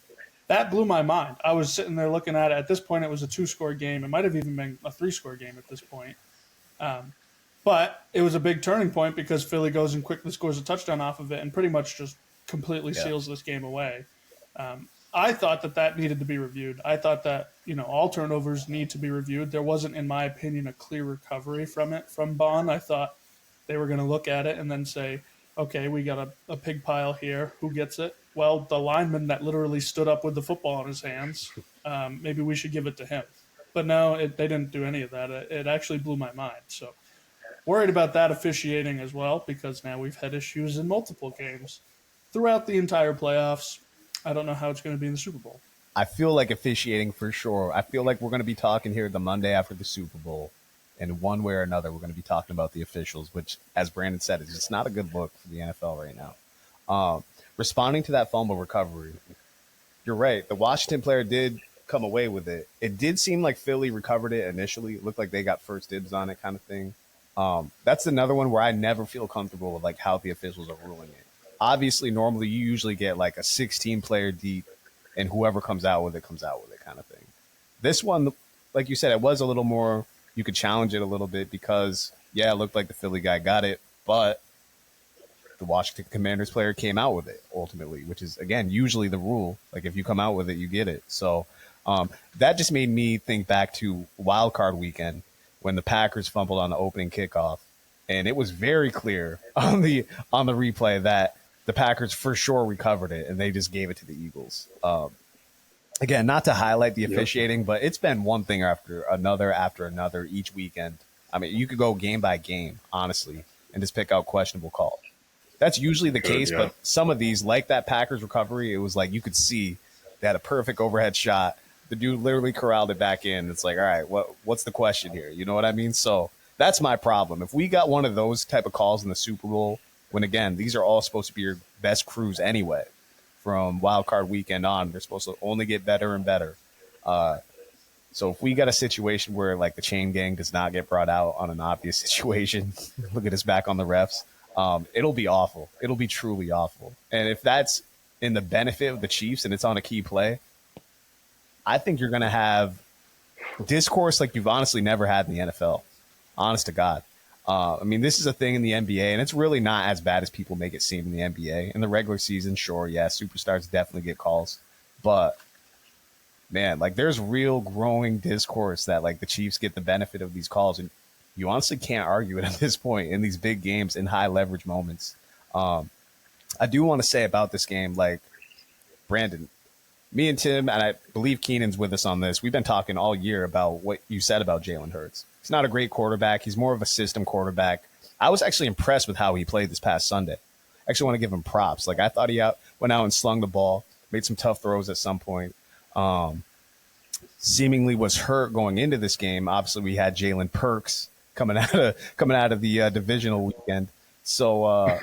[SPEAKER 3] That blew my mind. I was sitting there looking at it. At this point, it was a 2-score game. It might have even been a 3-score game at this point. But it was a big turning point, because Philly goes and quickly scores a touchdown off of it and pretty much just completely seals this game away. I thought that needed to be reviewed. I thought that, you know, all turnovers need to be reviewed. There wasn't, in my opinion, a clear recovery from Bond. I thought they were going to look at it and then say, okay, we got a pig pile here. Who gets it? Well, the lineman that literally stood up with the football in his hands, maybe we should give it to him. But no, they didn't do any of that. It actually blew my mind. So worried about that officiating as well, because now we've had issues in multiple games throughout the entire playoffs. I don't know how it's going to be in the Super Bowl.
[SPEAKER 1] I feel like officiating for sure. I feel like we're going to be talking here the Monday after the Super Bowl, and one way or another, we're going to be talking about the officials, which, as Brandon said, is just not a good look for the NFL right now. Responding to that fumble recovery, you're right. The Washington player did come away with it. It did seem like Philly recovered it initially. It looked like they got first dibs on it, kind of thing. That's another one where I never feel comfortable with like how the officials are ruling it. Obviously, normally you usually get like a 16 player deep, and whoever comes out with it comes out with it, kind of thing. This one, like you said, it was a little more. You could challenge it a little bit because yeah, it looked like the Philly guy got it, but the Washington Commanders player came out with it ultimately, which is again usually the rule. Like if you come out with it, you get it. So that just made me think back to Wild Card Weekend when the Packers fumbled on the opening kickoff, and it was very clear on the replay that the Packers for sure recovered it, and they just gave it to the Eagles. Again, not to highlight the officiating, but it's been one thing after another each weekend. I mean, you could go game by game, honestly, and just pick out questionable calls. That's usually the case, but some of these, like that Packers recovery, it was like you could see they had a perfect overhead shot. The dude literally corralled it back in. It's like, all right, what's the question here? You know what I mean? So that's my problem. If we got one of those type of calls in the Super Bowl, when again, these are all supposed to be your best crews anyway, from Wild Card Weekend on, they're supposed to only get better and better. So if we got a situation where like the chain gang does not get brought out on an obvious situation, look at us back on the refs. It'll be awful. It'll be truly awful. And if that's in the benefit of the Chiefs and it's on a key play, I think you're going to have discourse like you've honestly never had in the NFL. Honest to God. I mean, this is a thing in the NBA, and it's really not as bad as people make it seem in the NBA. In the regular season, sure, yeah, superstars definitely get calls. But, man, like there's real growing discourse that like the Chiefs get the benefit of these calls. And you honestly can't argue it at this point in these big games in high leverage moments. I do want to say about this game, like Brandon, me and Tim, and I believe Keenan's with us on this. We've been talking all year about what you said about Jalen Hurts. He's not a great quarterback. He's more of a system quarterback. I was actually impressed with how he played this past Sunday. I actually want to give him props. Like I thought he went out and slung the ball, made some tough throws at some point. Seemingly was hurt going into this game. Obviously, we had Jalen Perks coming out of the divisional weekend. So,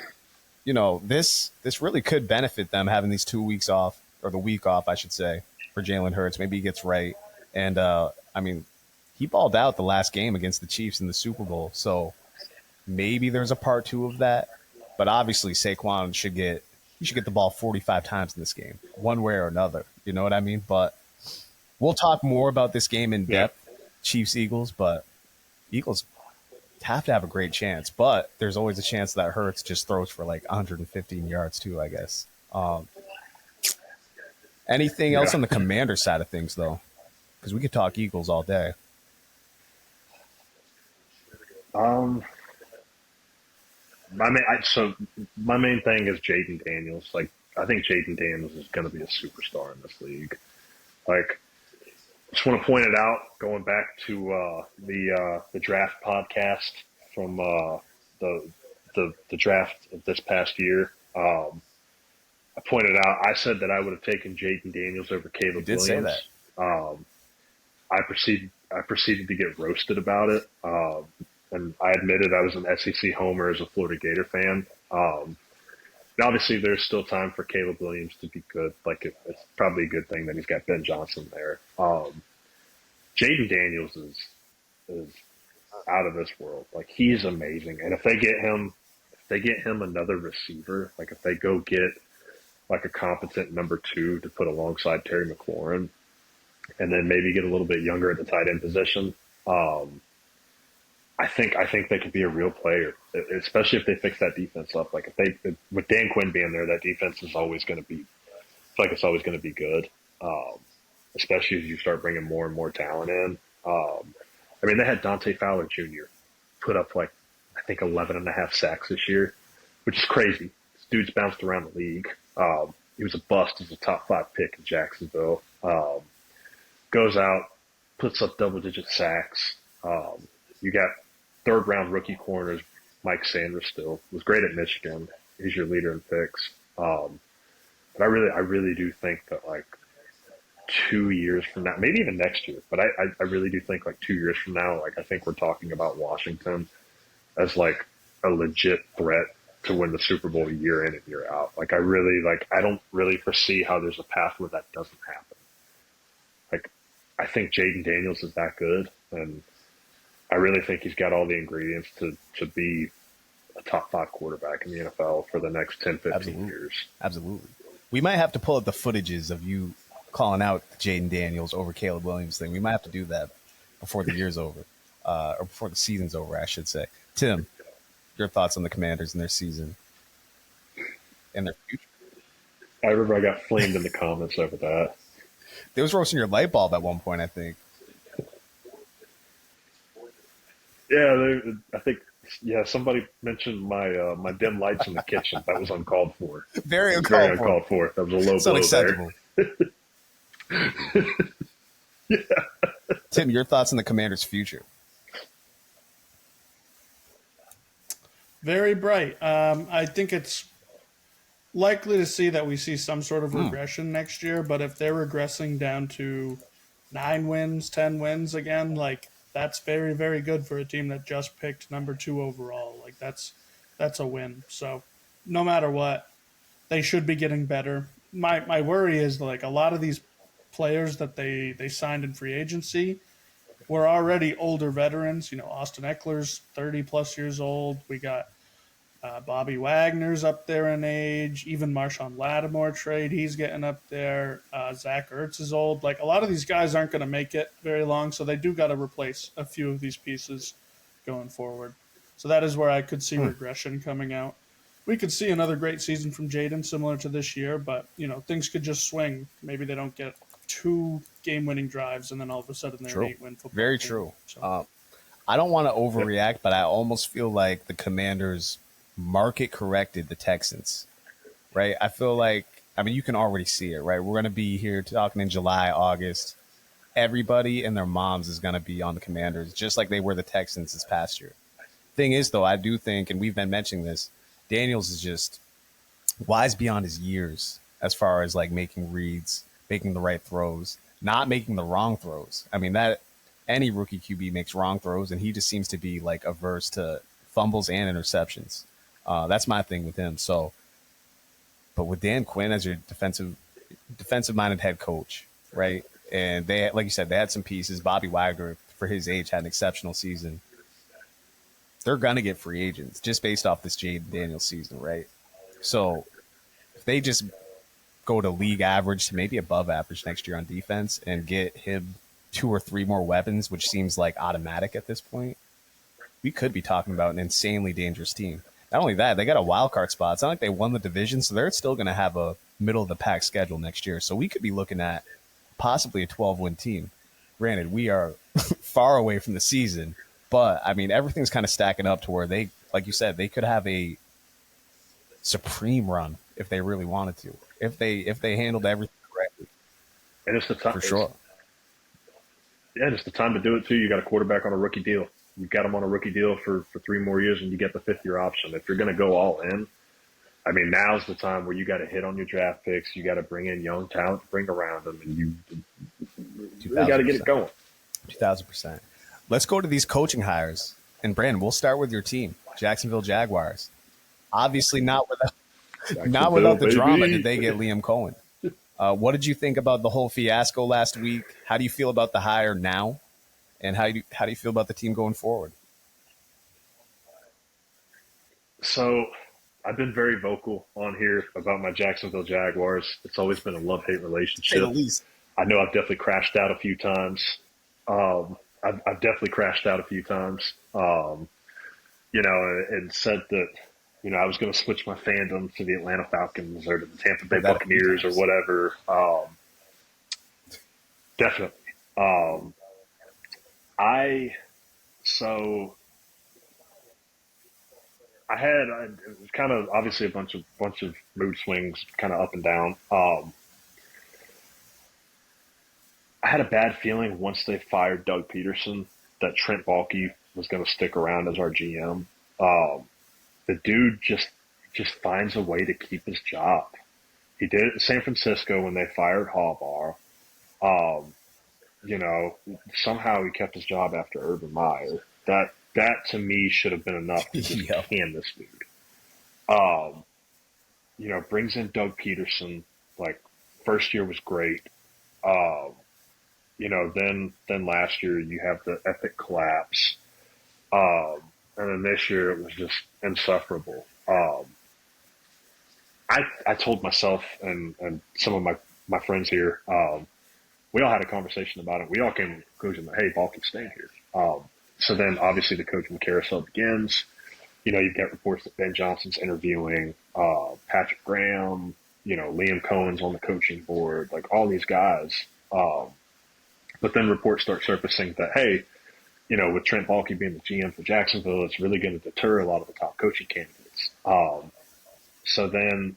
[SPEAKER 1] this really could benefit them having these 2 weeks off, or the week off, I should say, for Jalen Hurts. Maybe he gets right. And, he balled out the last game against the Chiefs in the Super Bowl. So maybe there's a part two of that. But obviously, Saquon should get the ball 45 times in this game, one way or another. You know what I mean? But we'll talk more about this game in depth, Chiefs-Eagles, but Eagles have to have a great chance, but there's always a chance that Hurts just throws for like 115 yards too, I guess. Anything else on the Commander side of things, though? Because we could talk Eagles all day.
[SPEAKER 2] My main thing is Jaden Daniels. Like, I think Jaden Daniels is going to be a superstar in this league. Like, just want to point it out, going back to the draft podcast from the draft of this past year. I pointed out, I said that I would have taken Jaden Daniels over Caleb Williams.
[SPEAKER 1] Say that.
[SPEAKER 2] I proceeded to get roasted about it, and I admitted I was an SEC homer as a Florida Gator fan. And obviously, there's still time for Caleb Williams to be good. Like, it's probably a good thing that he's got Ben Johnson there. Jaden Daniels is out of this world. Like, he's amazing. And if they get him another receiver, like if they go get like a competent number two to put alongside Terry McLaurin, and then maybe get a little bit younger at the tight end position, I think they could be a real player, especially if they fix that defense up. Like with Dan Quinn being there, that defense is always going to be, I feel like it's always going to be good. Especially as you start bringing more and more talent in. They had Dante Fowler Jr. put up like, I think 11.5 sacks this year, which is crazy. This dude's bounced around the league. He was a bust as a top 5 pick in Jacksonville. Goes out, puts up double-digit sacks. You got third-round rookie corners. Mike Sanders still was great at Michigan. He's your leader in picks. But I really do think that like 2 years from now, maybe even next year, but I really do think like 2 years from now, like I think we're talking about Washington as like a legit threat to win the Super Bowl year in and year out. Like I don't really foresee how there's a path where that doesn't happen. Like I think Jaden Daniels is that good, and I really think he's got all the ingredients to be a top 5 quarterback in the NFL for the next 10, 15
[SPEAKER 1] Absolutely.
[SPEAKER 2] years.
[SPEAKER 1] Absolutely. We might have to pull up the footages of you calling out Jaden Daniels over Caleb Williams thing. We might have to do that before the year's over, or before the season's over, I should say. Tim, your thoughts on the Commanders and their season and their future?
[SPEAKER 2] I remember I got flamed in the comments over that.
[SPEAKER 1] They was roasting your light bulb at one point, I think.
[SPEAKER 2] Yeah, I think somebody mentioned my my dim lights in the kitchen. That was uncalled for.
[SPEAKER 1] Very
[SPEAKER 2] Very
[SPEAKER 1] uncalled for.
[SPEAKER 2] uncalled for. That was a low
[SPEAKER 1] It's
[SPEAKER 2] blow
[SPEAKER 1] unacceptable.
[SPEAKER 2] there. Yeah.
[SPEAKER 1] Tim, your thoughts on the Commanders' future?
[SPEAKER 3] Very bright. I think it's likely to see that we see some sort of regression next year, but if they're regressing down to 9 wins, 10 wins again, like that's very, very good for a team that just picked number 2 overall. Like that's a win. So no matter what, they should be getting better. My worry is like a lot of these players that they signed in free agency were already older veterans. You know, Austin Eckler's 30 plus years old. We got Bobby Wagner's up there in age. Even Marshawn Lattimore trade, he's getting up there. Zach Ertz is old. Like a lot of these guys aren't going to make it very long, so they do got to replace a few of these pieces going forward. So that is where I could see regression coming out. We could see another great season from Jaden, similar to this year, but you know things could just swing. Maybe they don't get 2 game-winning drives, and then all of a sudden they're an 8-win football
[SPEAKER 1] Very
[SPEAKER 3] team.
[SPEAKER 1] true.
[SPEAKER 3] So.
[SPEAKER 1] I don't want to overreact, but I almost feel like the Commanders market corrected the Texans, right? I feel like, I mean, you can already see it, right? We're going to be here talking in July, August. Everybody and their moms is going to be on the Commanders, just like they were the Texans this past year. Thing is, though, I do think, and we've been mentioning this, Daniels is just wise beyond his years as far as like making reads, making the right throws, not making the wrong throws. I mean, that any rookie QB makes wrong throws, and he just seems to be like averse to fumbles and interceptions. That's my thing with him. So, but with Dan Quinn as your defensive-minded head coach, right? And they, like you said, they had some pieces. Bobby Wagner, for his age, had an exceptional season. They're gonna get free agents just based off this Jaden Daniels season, right? So, if they just go to league average to maybe above average next year on defense and get him 2 or 3 more weapons, which seems like automatic at this point, we could be talking about an insanely dangerous team. Not only that, they got a wild card spot. It's not like they won the division, so they're still going to have a middle of the pack schedule next year. So we could be looking at possibly a 12-win team. Granted, we are far away from the season, but I mean everything's kind of stacking up to where they, like you said, they could have a supreme run if they really wanted to. If they handled everything correctly.
[SPEAKER 2] And it's the time
[SPEAKER 1] For sure.
[SPEAKER 2] Yeah, it's the time to do it too. You got a quarterback on a rookie deal. You've got him on a rookie deal for 3 more years, and you get the 5th-year option. If you're going to go all in, I mean, now's the time where you got to hit on your draft picks. You got to bring in young talent to bring around them, and you really got to get it going.
[SPEAKER 1] 2,000%. Let's go to these coaching hires. And Brandon, we'll start with your team, Jacksonville Jaguars. Obviously, not without the drama did they get Liam Cohen. What did you think about the whole fiasco last week? How do you feel about the hire now? And how do you feel about the team going forward?
[SPEAKER 2] So I've been very vocal on here about my Jacksonville Jaguars. It's always been a love-hate relationship.
[SPEAKER 1] Say the least.
[SPEAKER 2] I know I've definitely crashed out a few times. I've definitely crashed out a few times, you know, and said that, you know, I was going to switch my fandom to the Atlanta Falcons or to the Tampa Bay Buccaneers or whatever. Definitely. It was kind of obviously a bunch of mood swings, kind of up and down. I had a bad feeling once they fired Doug Peterson that Trent Baalke was going to stick around as our GM. The dude just finds a way to keep his job. He did it in San Francisco when they fired Harbaugh. Um, somehow he kept his job after Urban Meyer. That to me should have been enough to just
[SPEAKER 1] Yep.
[SPEAKER 2] can this dude. Um, brings in Doug Peterson. Like first year was great. Um, then last year you have the epic collapse. Um, and then this year it was just insufferable. I told myself and some of my friends here, we all had a conversation about it. We all came to the conclusion that, hey, Balky's staying here. So then obviously the coaching carousel begins. You get reports that Ben Johnson's interviewing, Patrick Graham, Liam Cohen's on the coaching board, like all these guys. But then reports start surfacing that, hey, with Trent Baalke being the GM for Jacksonville, it's really going to deter a lot of the top coaching candidates. So then,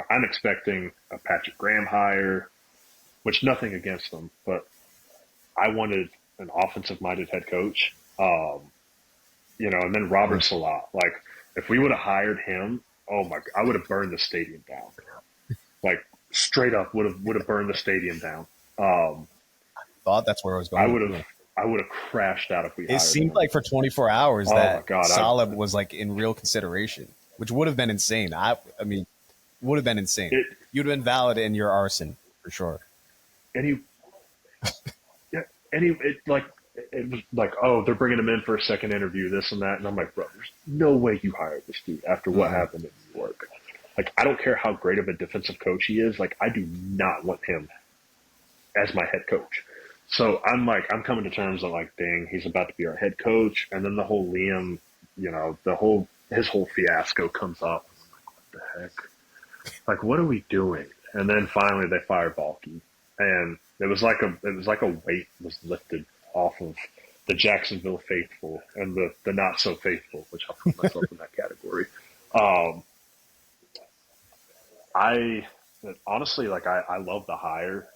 [SPEAKER 2] I'm expecting a Patrick Graham hire, which nothing against them, but I wanted an offensive-minded head coach. And then Robert Salah. Like, if we would have hired him, oh my! I would have burned the stadium down. Like, straight up, would have burned the stadium down.
[SPEAKER 1] Thought that's where I was going.
[SPEAKER 2] I would have crashed out if we.
[SPEAKER 1] It seemed
[SPEAKER 2] him.
[SPEAKER 1] like for 24 hours
[SPEAKER 2] oh
[SPEAKER 1] that
[SPEAKER 2] my God,
[SPEAKER 1] Salah was like in real consideration, which would have been insane. I mean, would have been insane. You'd have been valid in your arson for sure.
[SPEAKER 2] And he, yeah, and it was like, oh, they're bringing him in for a second interview, this and that, and I'm like, bro, there's no way you hired this dude after what happened in New York. Like, I don't care how great of a defensive coach he is. Like, I do not want him as my head coach. So I'm coming to terms that like, dang, he's about to be our head coach, and then the whole Liam, his whole fiasco comes up. I'm like, what the heck? Like, what are we doing? And then finally they fired Baalke, and it was like a weight was lifted off of the Jacksonville faithful and the not so faithful, which I'll put myself in that category. I honestly, like, I love the hire.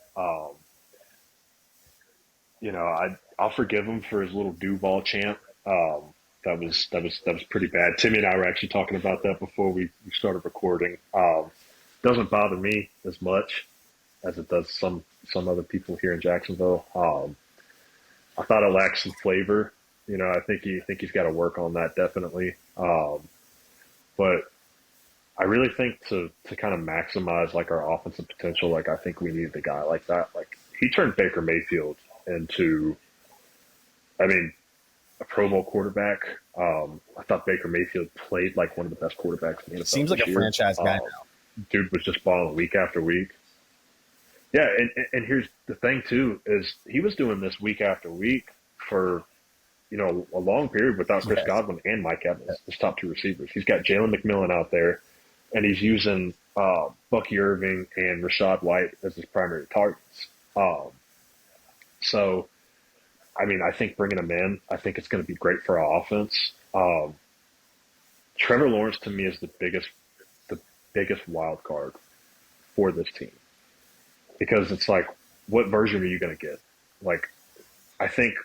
[SPEAKER 2] I'll forgive him for his little Duval chant. That was pretty bad. Timmy and I were actually talking about that before we started recording. Doesn't bother me as much as it does some other people here in Jacksonville. I thought it lacked some flavor. I think he's got to work on that definitely. But I really think to kind of maximize like our offensive potential, like I think we needed a guy like that. Like he turned Baker Mayfield into, I mean, a Pro Bowl quarterback. I thought Baker Mayfield played like one of the best quarterbacks in the NFL.
[SPEAKER 1] Seems like a franchise guy now.
[SPEAKER 2] Dude was just balling week after week. Yeah, and here's the thing too is he was doing this week after week for a long period without Chris Godwin and Mike Evans, his top two receivers. He's got Jalen McMillan out there, and he's using Bucky Irving and Rachaad White as his primary targets. So, I mean, I think bringing him in, I think it's going to be great for our offense. Trevor Lawrence to me is the biggest wild card for this team, because it's like, what version are you going to get? Like, I think,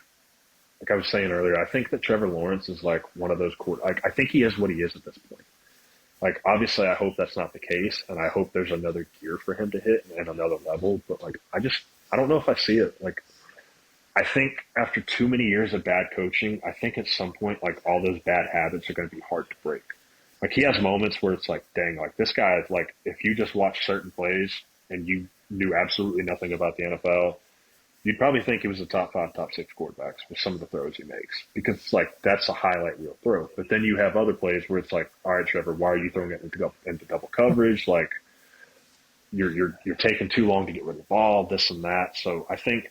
[SPEAKER 2] like I was saying earlier, I think that Trevor Lawrence is like one of those I think he is what he is at this point. Like, obviously, I hope that's not the case, and I hope there's another gear for him to hit and another level. But like, I don't know if I see it. Like, I think after too many years of bad coaching, I think at some point, like, all those bad habits are going to be hard to break. Like, he has moments where it's like, dang, like, this guy is like, if you just watch certain plays and you knew absolutely nothing about the NFL, you'd probably think he was a top 5, top 6 quarterbacks with some of the throws he makes, because it's like, that's a highlight reel throw. But then you have other plays where it's like, all right, Trevor, why are you throwing it into double coverage? Like, you're taking too long to get rid of the ball, this and that. So I think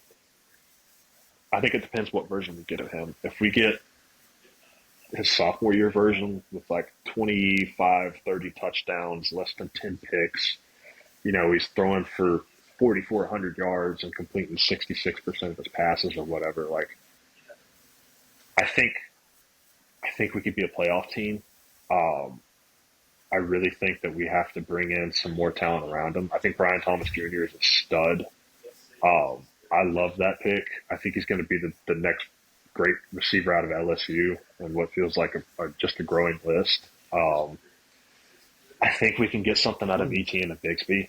[SPEAKER 2] it depends what version we get of him. If we get his sophomore year version with like 25, 30 touchdowns, less than 10 picks, he's throwing for 4,400 yards and completing 66% of his passes or whatever. Like, I think we could be a playoff team. I really think that we have to bring in some more talent around him. I think Brian Thomas Jr. is a stud. I love that pick. I think he's going to be the next great receiver out of LSU and what feels like just a growing list. I think we can get something out of Etienne and Bigsby.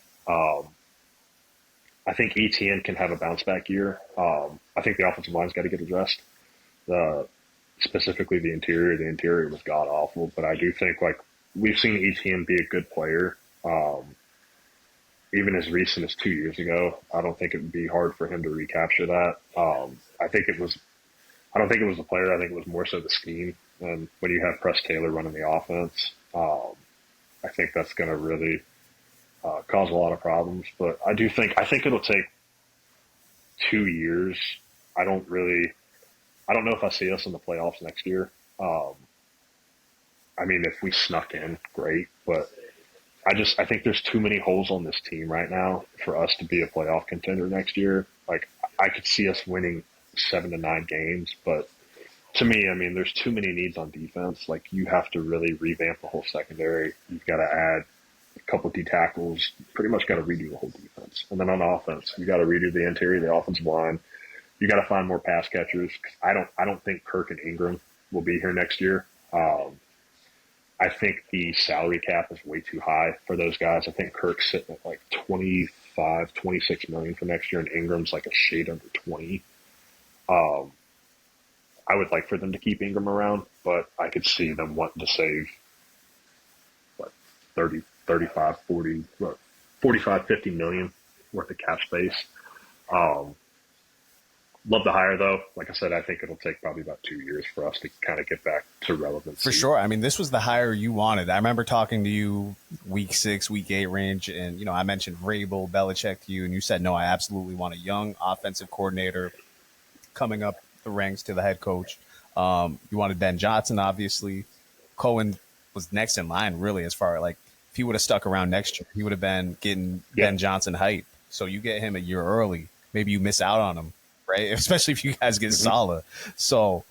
[SPEAKER 2] I think ETN can have a bounce back year. I think the offensive line's got to get addressed. Specifically the interior. The interior was god awful, but I do think like we've seen ETN be a good player. Even as recent as 2 years ago, I don't think it would be hard for him to recapture that. I think it was. I don't think it was the player. I think it was more so the scheme. And when you have Press Taylor running the offense, I think that's going to really cause a lot of problems. But I think it'll take 2 years. I don't know if I see us in the playoffs next year. I mean, if we snuck in, great. But I think there's too many holes on this team right now for us to be a playoff contender next year. Like I could see us winning 7 to 9 games, but to me, I mean, there's too many needs on defense. Like you have to really revamp the whole secondary. You've got to add a couple of D tackles. Pretty much got to redo the whole defense. And then on offense, you got to redo the interior, the offensive line. You got to find more pass catchers. I don't think Kirk and Ingram will be here next year. I think the salary cap is way too high for those guys. I think Kirk's sitting at like 25, 26 million for next year, and Ingram's like a shade under 20. I would like for them to keep Ingram around, but I could see them wanting to save what 30, 35, 40, 45, 50 million worth of cap space. Love the hire, though. Like I said, I think it'll take probably about 2 years for us to kind of get back to relevancy.
[SPEAKER 1] For sure. I mean, this was the hire you wanted. I remember talking to you week 6, week 8 range, and, you know, I mentioned Vrabel, Belichick to you, and you said, no, I absolutely want a young offensive coordinator coming up the ranks to the head coach. You wanted Ben Johnson, obviously. Cohen was next in line, really, as far like if he would have stuck around next year, he would have been getting Ben Johnson hype. So you get him a year early. Maybe you miss out on him. Right, especially if you guys get Saleh. So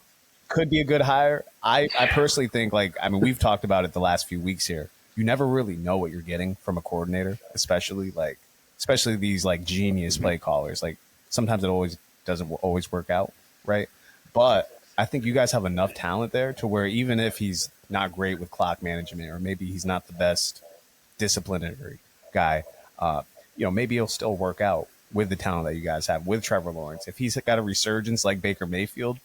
[SPEAKER 1] could be a good hire. I personally think, like, I mean, we've talked about it the last few weeks here. You never really know what you're getting from a coordinator, especially these like genius play callers. Like sometimes it doesn't always work out, right? But I think you guys have enough talent there to where even if he's not great with clock management or maybe he's not the best disciplinary guy, maybe he'll still work out with the talent that you guys have with Trevor Lawrence. If he's got a resurgence like Baker Mayfield,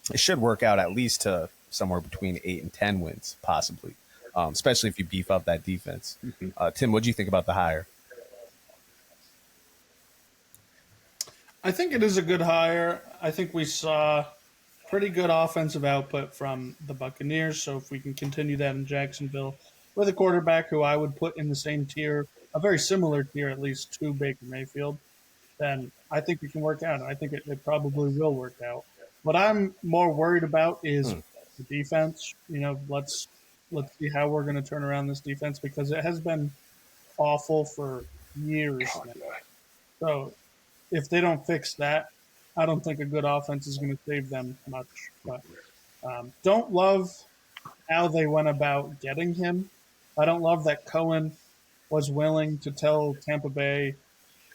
[SPEAKER 1] it should work out at least to somewhere between 8 and 10 wins, possibly, especially if you beef up that defense. Tim, what do you think about the hire?
[SPEAKER 3] I think it is a good hire. I think we saw pretty good offensive output from the Buccaneers, so if we can continue that in Jacksonville with a quarterback who I would put in the same tier, a very similar tier at least to Baker Mayfield, then I think it can work out. I think it probably will work out. What I'm more worried about is the defense. You know, let's see how we're going to turn around this defense because it has been awful for years now. So if they don't fix that, I don't think a good offense is going to save them much. But don't love how they went about getting him. I don't love that Cohen was willing to tell Tampa Bay,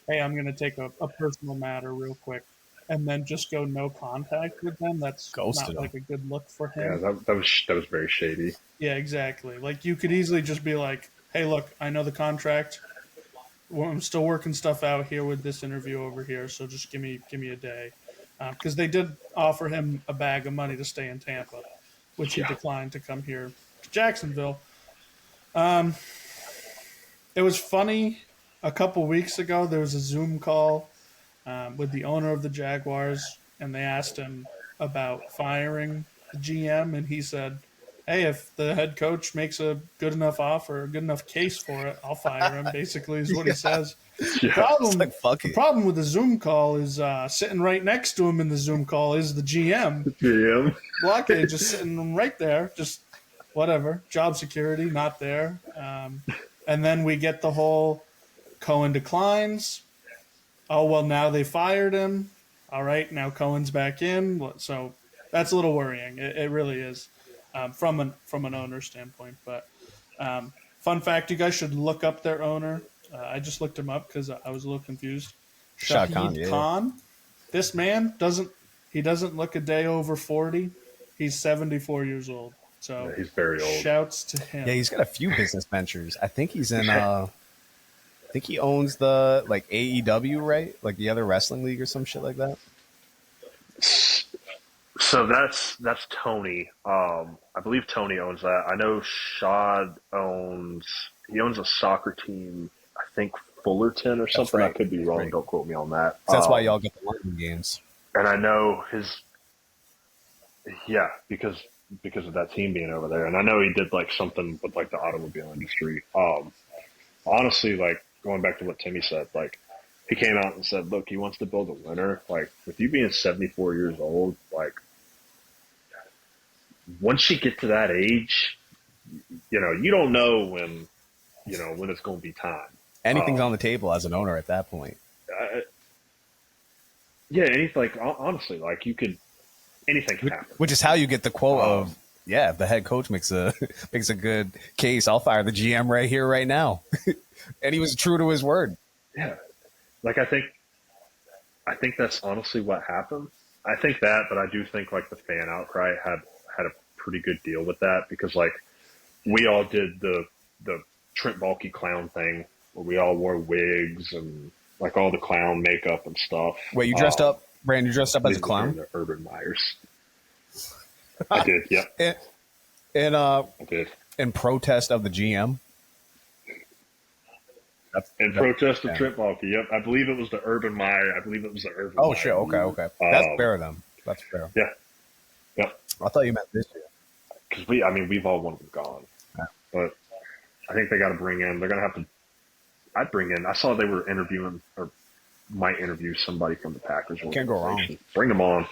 [SPEAKER 3] hey, I'm going to take a personal matter real quick, and then just go no contact with them. That's
[SPEAKER 1] Ghosted
[SPEAKER 3] not like a good look for him.
[SPEAKER 2] Yeah, that was very shady.
[SPEAKER 3] Yeah, exactly. Like you could easily just be like, hey, look, I know the contract. I'm still working stuff out here with this interview over here, so just give me a day. Because they did offer him a bag of money to stay in Tampa, which he declined to come here to Jacksonville. It was funny. A couple weeks ago, there was a Zoom call with the owner of the Jaguars, and they asked him about firing the GM, and he said, hey, if the head coach makes a good enough offer, a good enough case for it, I'll fire him, basically is what he says. The problem with the Zoom call is sitting right next to him in the Zoom call is the GM.
[SPEAKER 2] GM.
[SPEAKER 3] Blockade just sitting right there, just whatever. Job security, not there. And then we get the whole Cohen declines. Oh, well, now they fired him. All right, now Cohen's back in. So that's a little worrying. It really is from an owner standpoint. But fun fact, you guys should look up their owner. I just looked him up because I was a little confused. Shahid Khan. This man doesn't look a day over 40. He's 74 years old. So
[SPEAKER 2] yeah, he's very old.
[SPEAKER 3] Shouts to him.
[SPEAKER 1] Yeah, he's got a few business ventures. I think he's in think he owns the like AEW, right? Like the other wrestling league or some shit like that.
[SPEAKER 2] So that's Tony. I believe Tony owns that. I know Shad owns a soccer team. I think Fullerton or
[SPEAKER 1] That's
[SPEAKER 2] something. I
[SPEAKER 1] right.
[SPEAKER 2] could be
[SPEAKER 1] That's
[SPEAKER 2] wrong.
[SPEAKER 1] right.
[SPEAKER 2] Don't quote me on that.
[SPEAKER 1] That's why y'all get the London games.
[SPEAKER 2] And I know because of that team being over there. And I know he did like something with like the automobile industry. Honestly, like going back to what Timmy said, like he came out and said, look, he wants to build a winner. Like with you being 74 years old, like once you get to that age, you don't know when it's going to be time.
[SPEAKER 1] Anything's on the table as an owner at that point.
[SPEAKER 2] Yeah, like honestly, like anything can happen.
[SPEAKER 1] Which is how you get the quote of, yeah, if the head coach makes a makes a good case, I'll fire the GM right here, right now. And he was true to his word.
[SPEAKER 2] Yeah, like I think that's honestly what happened. I think that, but I do think like the fan outcry had a pretty good deal with that because like we all did the Trent Baalke clown thing where we all wore wigs and like all the clown makeup and stuff.
[SPEAKER 1] Wait, you dressed up, Brandon? You dressed up as a clown?
[SPEAKER 2] The Urban Myers. I did. Yep.
[SPEAKER 1] I
[SPEAKER 2] did.
[SPEAKER 1] In protest of the GM.
[SPEAKER 2] Protest of Trent Baalke. Yep. I believe it was the Urban Meyer.
[SPEAKER 1] Oh,
[SPEAKER 2] Meyer.
[SPEAKER 1] shit. Okay. That's fair then. That's fair.
[SPEAKER 2] Yeah. Yep.
[SPEAKER 1] I thought you meant this year.
[SPEAKER 2] Because we've all wanted them gone. Yeah. But I think they got to bring in. They're going to have to. I'd bring in. I saw they were interviewing or might interview somebody from the Packers.
[SPEAKER 1] Can't go wrong.
[SPEAKER 2] Bring them on.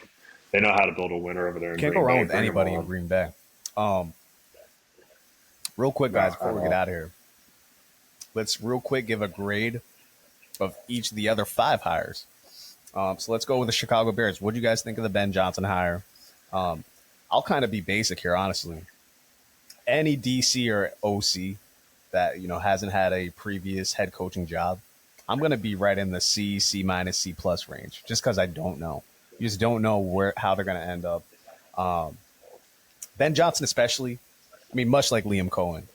[SPEAKER 2] They know how to build a winner over there.
[SPEAKER 1] Can't go wrong with anybody in Green Bay. Real quick, guys, before we get out of here, let's real quick give a grade of each of the other 5 hires. So let's go with the Chicago Bears. What do you guys think of the Ben Johnson hire? I'll kind of be basic here, honestly. Any DC or OC that hasn't had a previous head coaching job, I'm going to be right in the C minus, C plus range, just because I don't know. You just don't know how they're going to end up. Ben Johnson, especially, I mean, much like Liam Cohen,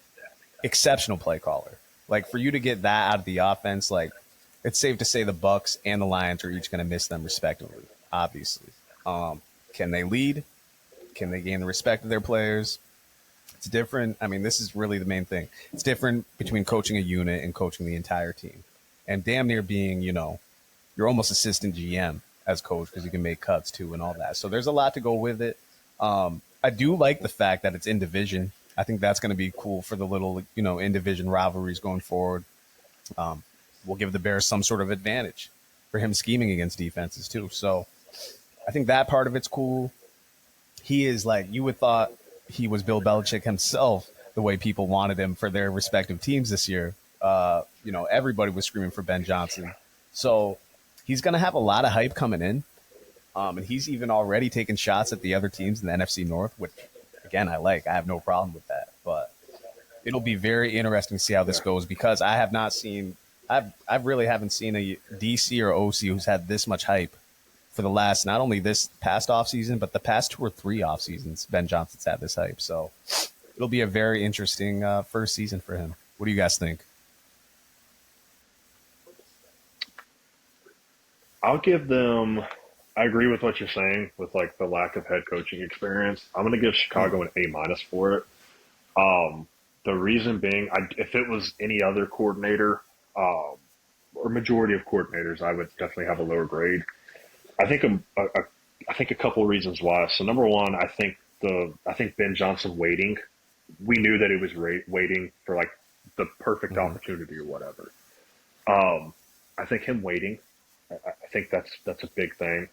[SPEAKER 1] exceptional play caller. Like for you to get that out of the offense, like it's safe to say the Bucs and the Lions are each going to miss them respectively. Obviously, can they lead? Can they gain the respect of their players? It's different. I mean, this is really the main thing. It's different between coaching a unit and coaching the entire team, and damn near being, you're almost assistant GM as coach because you can make cuts too and all that. So there's a lot to go with it. I do like the fact that it's in division. I think that's going to be cool for the little, in division rivalries going forward. We'll give the Bears some sort of advantage for him scheming against defenses too. So I think that part of it's cool. He is like, you would thought he was Bill Belichick himself, the way people wanted him for their respective teams this year. Everybody was screaming for Ben Johnson. So he's going to have a lot of hype coming in. And he's even already taken shots at the other teams in the NFC North, which, again, I like. I have no problem with that. But it'll be very interesting to see how this goes because I have not seen – I really haven't seen a DC or OC who's had this much hype for the last – not only this past offseason, but the past 2 or 3 offseasons. Ben Johnson's had this hype. So it'll be a very interesting first season for him. What do you guys think?
[SPEAKER 2] I'll give them – I agree with what you're saying with like the lack of head coaching experience. I'm going to give Chicago an A minus for it. The reason being, if it was any other coordinator or majority of coordinators, I would definitely have a lower grade. I think a couple of reasons why. So number one, I think Ben Johnson waiting. We knew that he was waiting for like the perfect opportunity or whatever. I think him waiting. I think that's a big thing.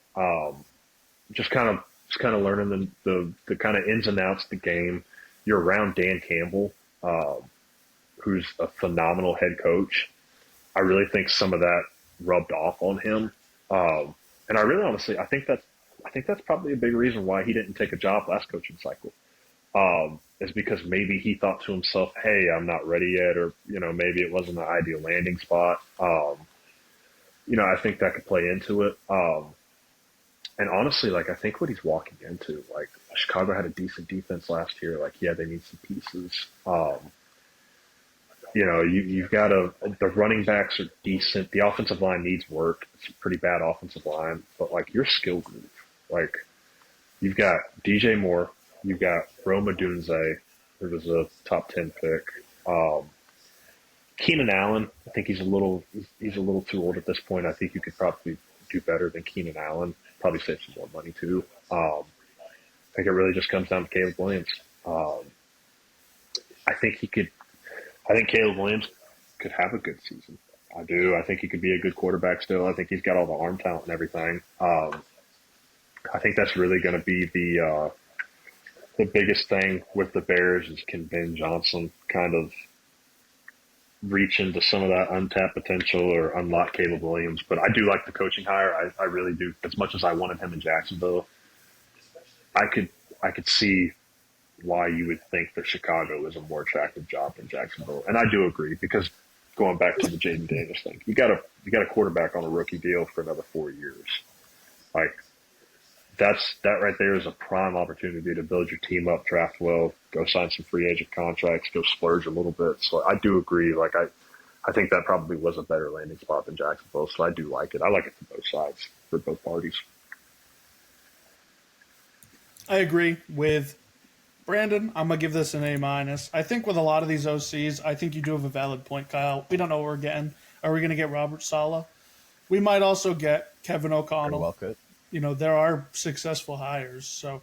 [SPEAKER 2] Just kind of learning the kind of ins and outs of the game. You're around Dan Campbell, who's a phenomenal head coach. I really think some of that rubbed off on him, and I really honestly I think that's probably a big reason why he didn't take a job last coaching cycle. Is because maybe he thought to himself, "Hey, I'm not ready yet," or maybe it wasn't the ideal landing spot. I think that could play into it. And honestly, like, I think what he's walking into, like, Chicago had a decent defense last year. Like, yeah, they need some pieces. you've got the running backs are decent. The offensive line needs work. It's a pretty bad offensive line, but like your skill group, like you've got DJ Moore, you've got Roma Dunze, who was a top 10 pick. Um, Keenan Allen, I think he's a little too old at this point. I think you could probably do better than Keenan Allen. Probably save some more money too. I think it really just comes down to Caleb Williams. Um, I think he could. I think Caleb Williams could have a good season. I do. I think he could be a good quarterback still. I think he's got all the arm talent and everything. I think that's really going to be the biggest thing with the Bears is can Ben Johnson kind of reach into some of that untapped potential or unlock Caleb Williams. But I do like the coaching hire. I really do. As much as I wanted him in Jacksonville, I could I could see why you would think that Chicago is a more attractive job than Jacksonville. And I do agree because going back to the Jaden Daniels thing, you got a quarterback on a rookie deal for another 4 years. Like that right there is a prime opportunity to build your team up, draft well, go sign some free agent contracts, go splurge a little bit. So I do agree. Like I think that probably was a better landing spot than Jacksonville. So I do like it. I like it for both sides, for both parties.
[SPEAKER 3] I agree with Brandon. I'm gonna give this an A-. I think with a lot of these OCs, I think you do have a valid point, Kyle. We don't know what we're getting. Are we gonna get Robert Saleh? We might also get Kevin O'Connell.
[SPEAKER 1] Very well could.
[SPEAKER 3] There are successful hires. So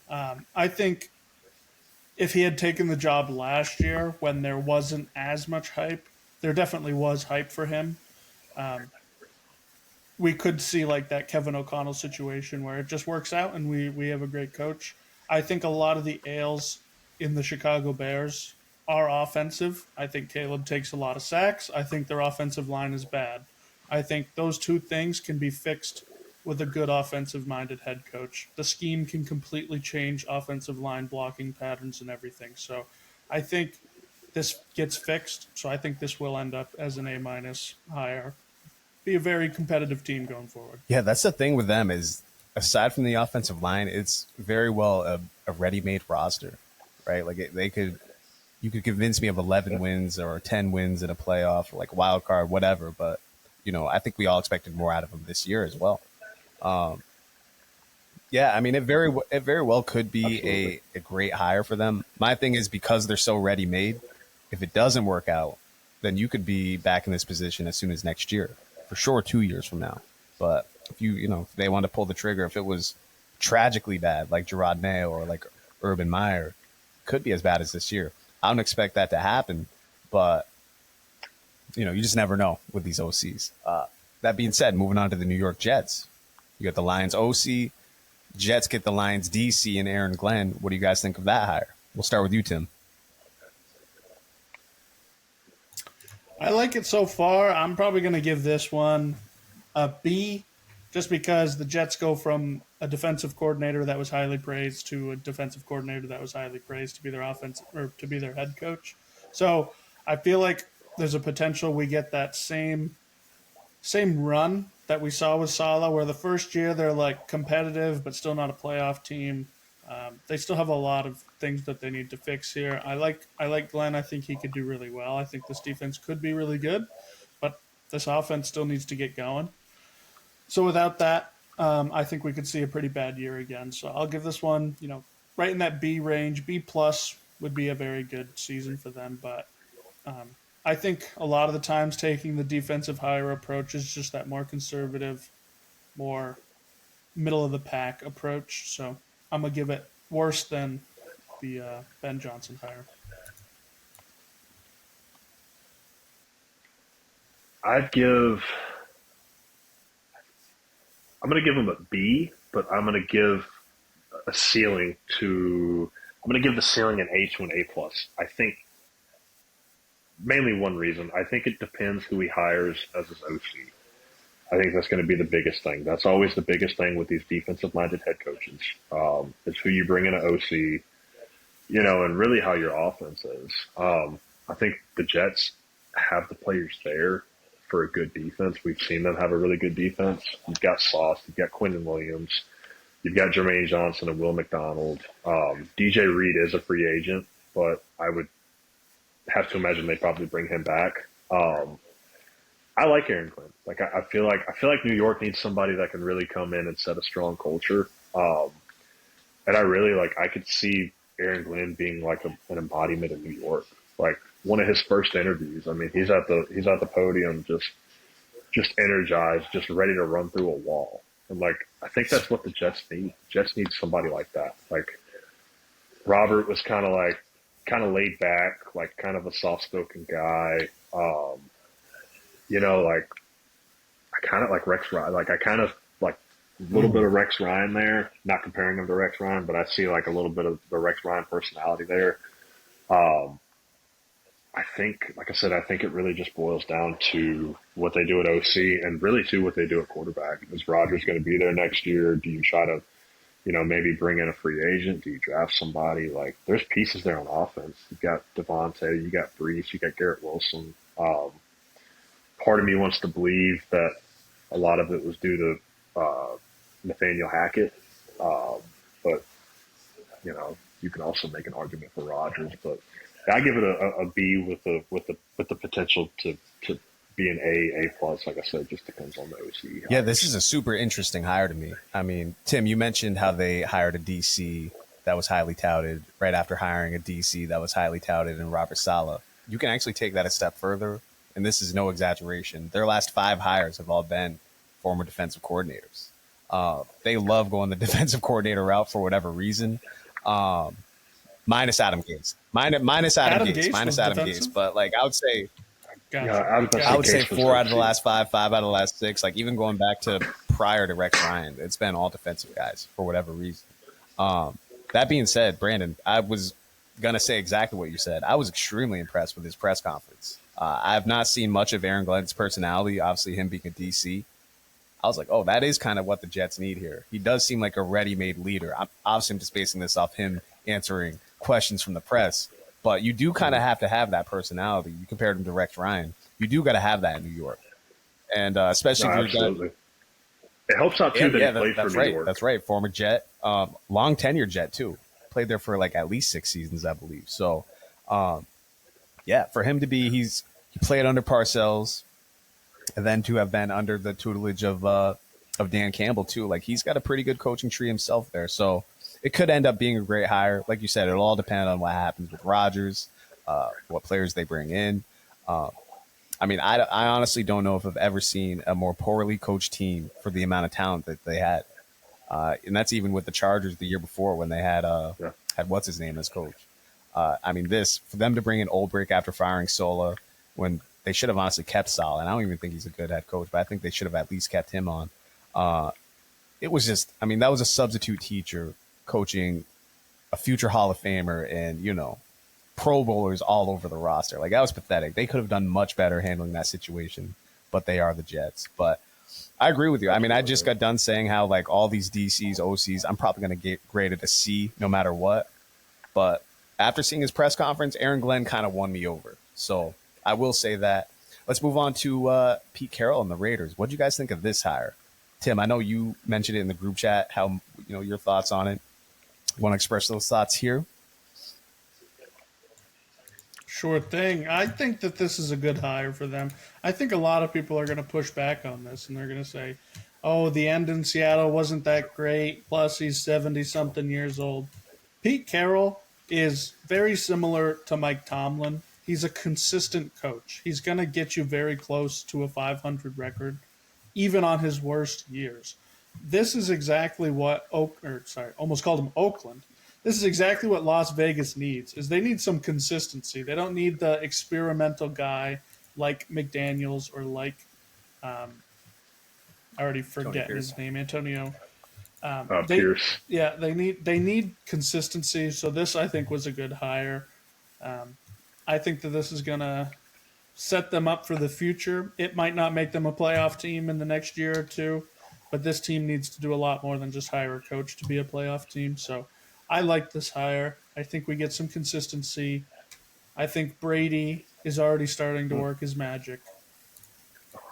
[SPEAKER 3] I think if he had taken the job last year when there wasn't as much hype, there definitely was hype for him. We could see like that Kevin O'Connell situation where it just works out and we have a great coach. I think a lot of the ails in the Chicago Bears are offensive. I think Caleb takes a lot of sacks. I think their offensive line is bad. I think those two things can be fixed with a good offensive-minded head coach. The scheme can completely change offensive line blocking patterns and everything. So I think this gets fixed. So I think this will end up as an A- higher. Be a very competitive team going forward.
[SPEAKER 1] Yeah, that's the thing with them is aside from the offensive line, it's very well a ready-made roster, right? Like you could convince me of 11 wins or 10 wins in a playoff, like wild card, whatever. But I think we all expected more out of them this year as well. Yeah, I mean, it very well could be a great hire for them. My thing is because they're so ready-made, if it doesn't work out, then you could be back in this position as soon as next year, for sure, 2 years from now. But if they want to pull the trigger, if it was tragically bad, like Gerard Mayo or like Urban Meyer, could be as bad as this year. I don't expect that to happen, but you just never know with these OCs. That being said, moving on to the New York Jets, you got the Lions OC, Jets get the Lions DC and Aaron Glenn. What do you guys think of that hire? We'll start with you, Tim.
[SPEAKER 3] I like it so far. I'm probably going to give this one a B, just because the Jets go from a defensive coordinator that was highly praised to a defensive coordinator that was highly praised to be their offense or to be their head coach. So I feel like there's a potential we get that same run that we saw with Saleh, where the first year they're like competitive but still not a playoff team. They still have a lot of things that they need to fix here. I like Glenn. I think he could do really well. I think this defense could be really good, but this offense still needs to get going. So without that, I think we could see a pretty bad year again. So I'll give this one, right in that B range. B plus would be a very good season for them, but I think a lot of the times taking the defensive hire approach is just that more conservative, more middle of the pack approach. So I'm gonna give it worse than the Ben Johnson hire.
[SPEAKER 2] I'm going to give him a B, but I'm going to give a ceiling to. I'm going to give the ceiling an A to an A plus. I think mainly one reason. I think it depends who he hires as his OC. I think that's going to be the biggest thing. That's always the biggest thing with these defensive-minded head coaches. It's who you bring in an OC, and really how your offense is. I think the Jets have the players there for a good defense. We've seen them have a really good defense. You've got Sauce, you've got Quentin Williams, you've got Jermaine Johnson and Will McDonald. DJ Reed is a free agent, but I would have to imagine they probably bring him back. I like Aaron Glenn. Like I feel like New York needs somebody that can really come in and set a strong culture. And I really I could see Aaron Glenn being like an embodiment of New York. Like one of his first interviews. I mean, he's at the podium just energized, just ready to run through a wall. And I think that's what the Jets need. Jets need somebody like that. Like Robert was kind of laid back, kind of a soft spoken guy. I kind of like Rex Ryan. I kind of like a little bit of Rex Ryan there. Not comparing him to Rex Ryan, but I see a little bit of the Rex Ryan personality there. I think, like I said, I think it really just boils down to what they do at OC and really to what they do at quarterback. Is Rodgers going to be there next year? Do you try to, maybe bring in a free agent? Do you draft somebody? There's pieces there on offense. You got Devontae, you got Brees, you got Garrett Wilson. Part of me wants to believe that a lot of it was due to Nathaniel Hackett, but you can also make an argument for Rodgers. But I give it a B with the potential to be an A plus. Like I said, just depends on the OC.
[SPEAKER 1] Yeah, this is a super interesting hire to me. I mean, Tim, you mentioned how they hired a DC that was highly touted right after hiring a DC that was highly touted in Robert Saleh. You can actually take that a step further, and this is no exaggeration. Their last 5 hires have all been former defensive coordinators. They love going the defensive coordinator route for whatever reason. Minus Adam Gase. Minus Adam Gase. But I would say I would say 4 out of the last 5, 5 out of the last 6. Even going back to prior to Rex Ryan, it's been all defensive guys for whatever reason. That being said, Brandon, I was gonna say exactly what you said. I was extremely impressed with his press conference. I have not seen much of Aaron Glenn's personality. Obviously, him being a DC. I was like, oh, that is kind of what the Jets need here. He does seem like a ready-made leader. I'm just basing this off him answering questions from the press. But you do kind of have to have that personality. You compared him to Rex Ryan. You do got to have that in New York. And especially if you're
[SPEAKER 2] absolutely. It helps out, too, that he played for New York.
[SPEAKER 1] That's right. Former Jet. Long tenure Jet, too. Played there for at least 6 seasons, I believe. So, for him to be, he played under Parcells, and then to have been under the tutelage of Dan Campbell too. He's got a pretty good coaching tree himself there. So it could end up being a great hire. Like you said, it'll all depend on what happens with Rodgers, what players they bring in. I honestly don't know if I've ever seen a more poorly coached team for the amount of talent that they had. And that's even with the Chargers the year before when they had what's his name as coach. For them to bring in Olbrich after firing Sola when they should have honestly kept Saleh, and I don't even think he's a good head coach, but I think they should have at least kept him on. It was just, that was a substitute teacher coaching a future Hall of Famer and, Pro Bowlers all over the roster. That was pathetic. They could have done much better handling that situation, but they are the Jets. But I agree with you. I just got done saying how, all these DCs, OCs, I'm probably going to get graded a C no matter what. But after seeing his press conference, Aaron Glenn kind of won me over. So I will say that. Let's move on to Pete Carroll and the Raiders. What do you guys think of this hire? Tim, I know you mentioned it in the group chat, how your thoughts on it. Want to express those thoughts here?
[SPEAKER 3] Sure thing. I think that this is a good hire for them. I think a lot of people are going to push back on this, and they're going to say, oh, the end in Seattle wasn't that great, plus he's 70-something years old. Pete Carroll is very similar to Mike Tomlin. He's a consistent coach. He's going to get you very close to a 500 record, even on his worst years. This is exactly what almost called him Oakland. This is exactly what Las Vegas needs. Is they need some consistency. They don't need the experimental guy like McDaniels or I already forget his name, Antonio.
[SPEAKER 2] Pierce.
[SPEAKER 3] Yeah, they need consistency. So this, I think, was a good hire. I think that this is going to set them up for the future. It might not make them a playoff team in the next year or two, but this team needs to do a lot more than just hire a coach to be a playoff team. So I like this hire. I think we get some consistency. I think Brady is already starting to work his magic.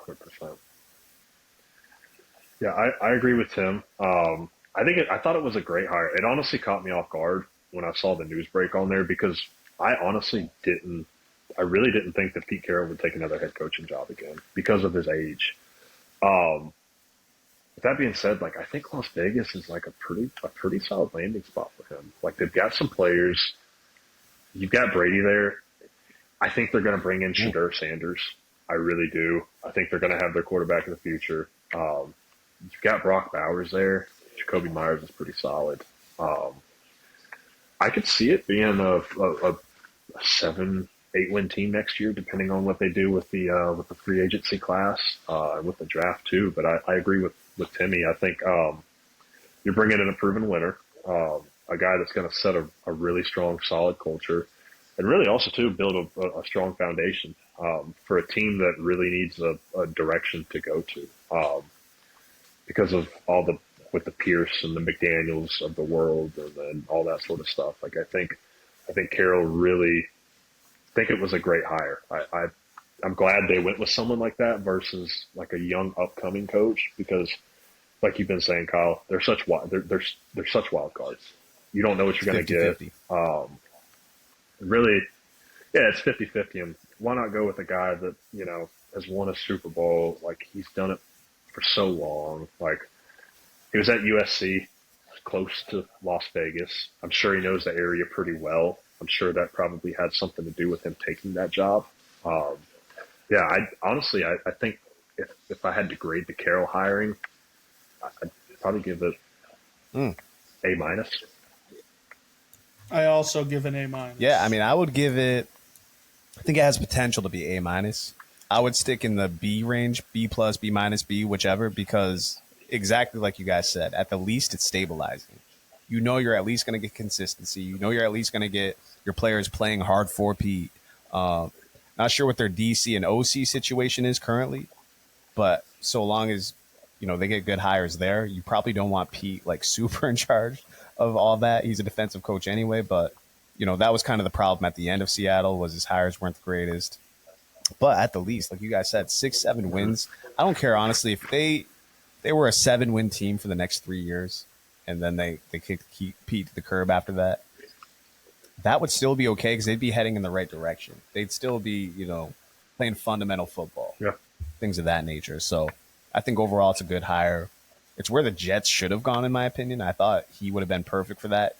[SPEAKER 2] 100%. Yeah, I agree with Tim. I thought it was a great hire. It honestly caught me off guard when I saw the news break on there because I honestly didn't. I really didn't think that Pete Carroll would take another head coaching job again because of his age. Um, with that being said, like I think Las Vegas is like a pretty solid landing spot for him. Like they've got some players. You've got Brady there. I think they're going to bring in Shadur Sanders. I really do. I think they're going to have their quarterback of the future. You've got Brock Bowers there. Jacoby Myers is pretty solid. Um, I could see it being a 7, 8 win team next year, depending on what they do with the free agency class and with the draft too. But I agree with Timmy. I think you're bringing in a proven winner, a guy that's going to set a really strong, solid culture, and really also too build a strong foundation for a team that really needs a direction to go to because of all the with the Pierce and the McDaniels of the world and all that sort of stuff. Like I think Carroll really think it was a great hire. I'm glad they went with someone like that versus like a young upcoming coach because, like you've been saying, Kyle, they're such wild cards. You don't know what you're going to get. Really, yeah, it's 50-50. And why not go with a guy that has won a Super Bowl? Like he's done it for so long. Like he was at USC, close to Las Vegas. I'm sure he knows the area pretty well. I'm sure that probably had something to do with him taking that job. Yeah, I think if I had to grade the Carroll hiring, I'd probably give it A minus.
[SPEAKER 3] I also give an A minus.
[SPEAKER 1] Yeah, I mean, I would give it. I think it has potential to be A minus. I would stick in the B range, B plus, B minus, B, whichever, because exactly like you guys said, at the least it's stabilizing. You know you're at least going to get consistency. You know you're at least going to get your players playing hard for Pete. Not sure what their DC and OC situation is currently, but so long as they get good hires there, you probably don't want Pete like super in charge of all that. He's a defensive coach anyway, but that was kind of the problem at the end of Seattle was his hires weren't the greatest. But at the least, like you guys said, 6-7 wins. I don't care honestly if they were a 7-win team for the next 3 years. And then they kick Pete to the curb after that. That would still be okay because they'd be heading in the right direction. They'd still be, playing fundamental football, things of that nature. So I think overall it's a good hire. It's where the Jets should have gone, in my opinion. I thought he would have been perfect for that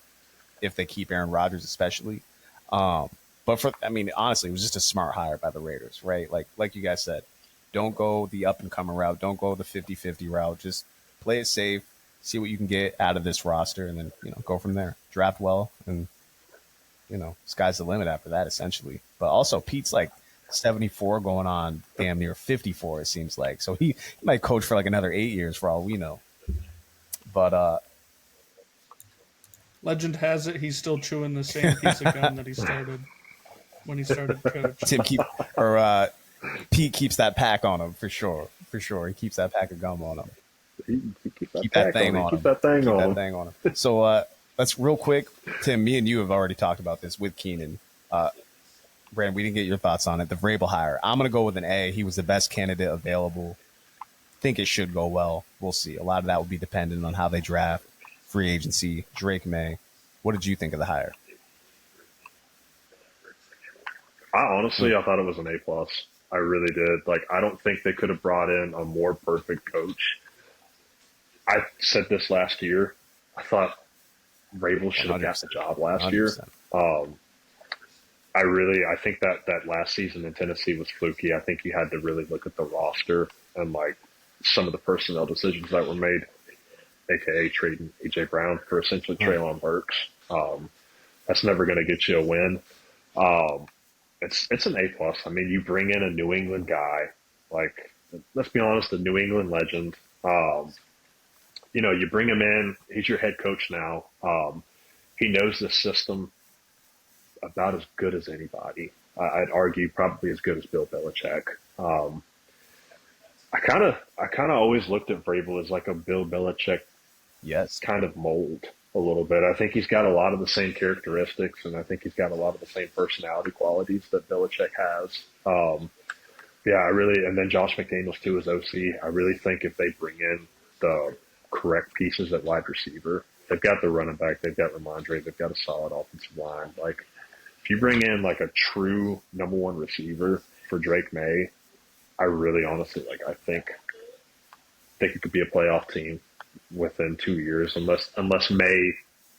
[SPEAKER 1] if they keep Aaron Rodgers, especially. But honestly, it was just a smart hire by the Raiders, right? Like you guys said, don't go the up and coming route. Don't go the 50-50 route. Just play it safe. See what you can get out of this roster, and then go from there. Draft well, and sky's the limit after that, essentially. But also, Pete's like 74, going on damn near 54. It seems like so he might coach for like another 8 years for all we know. But
[SPEAKER 3] legend has it he's still chewing the same piece of gum that he started when he started coaching.
[SPEAKER 1] Pete keeps that pack on him for sure. For sure, he keeps that pack of gum on him.
[SPEAKER 2] Keep that thing on him.
[SPEAKER 1] So let's real quick, Tim. Me and you have already talked about this with Keenan. Brand, we didn't get your thoughts on it. The Vrabel hire. I'm going to go with an A. He was the best candidate available. Think it should go well. We'll see. A lot of that will be dependent on how they draft, free agency, Drake May. What did you think of the hire?
[SPEAKER 2] I thought it was an A plus. I really did. Like, I don't think they could have brought in a more perfect coach. I said this last year. I thought Vrabel should have got the job last 100%. Year. I think that last season in Tennessee was fluky. I think you had to really look at the roster and like some of the personnel decisions that were made, aka trading AJ Brown for essentially Treylon Burks. That's never going to get you a win. It's an A plus. I mean, you bring in a New England guy, like let's be honest, a New England legend. You bring him in. He's your head coach now. He knows the system about as good as anybody. I'd argue probably as good as Bill Belichick. I kind of always looked at Vrabel as like a Bill Belichick, kind of mold a little bit. I think he's got a lot of the same characteristics, and I think he's got a lot of the same personality qualities that Belichick has. And then Josh McDaniels too as OC. I really think if they bring in the correct pieces at wide receiver, they've got the running back, they've got Ramondre, they've got a solid offensive line. Like if you bring in like a true number one receiver for Drake May, I really honestly I think it could be a playoff team within 2 years, unless May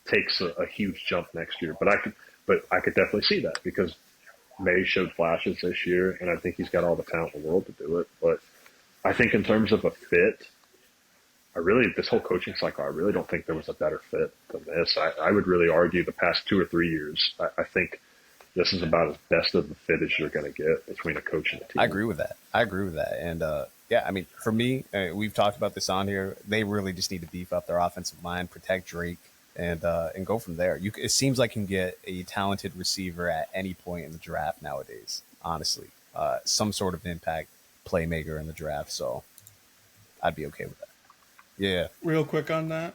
[SPEAKER 2] takes a huge jump next year. But I could definitely see that because May showed flashes this year, and I think he's got all the talent in the world to do it. But I think in terms of a fit, this whole coaching cycle, I really don't think there was a better fit than this. I would really argue the past 2 or 3 years, I think this is about as best of the fit as you're going to get between a coach and a team.
[SPEAKER 1] I agree with that. And yeah, I mean, for me, we've talked about this on here. They really just need to beef up their offensive line, protect Drake, and go from there. It seems like you can get a talented receiver at any point in the draft nowadays. Honestly, some sort of impact playmaker in the draft. So I'd be okay with that. Yeah.
[SPEAKER 3] Real quick on that,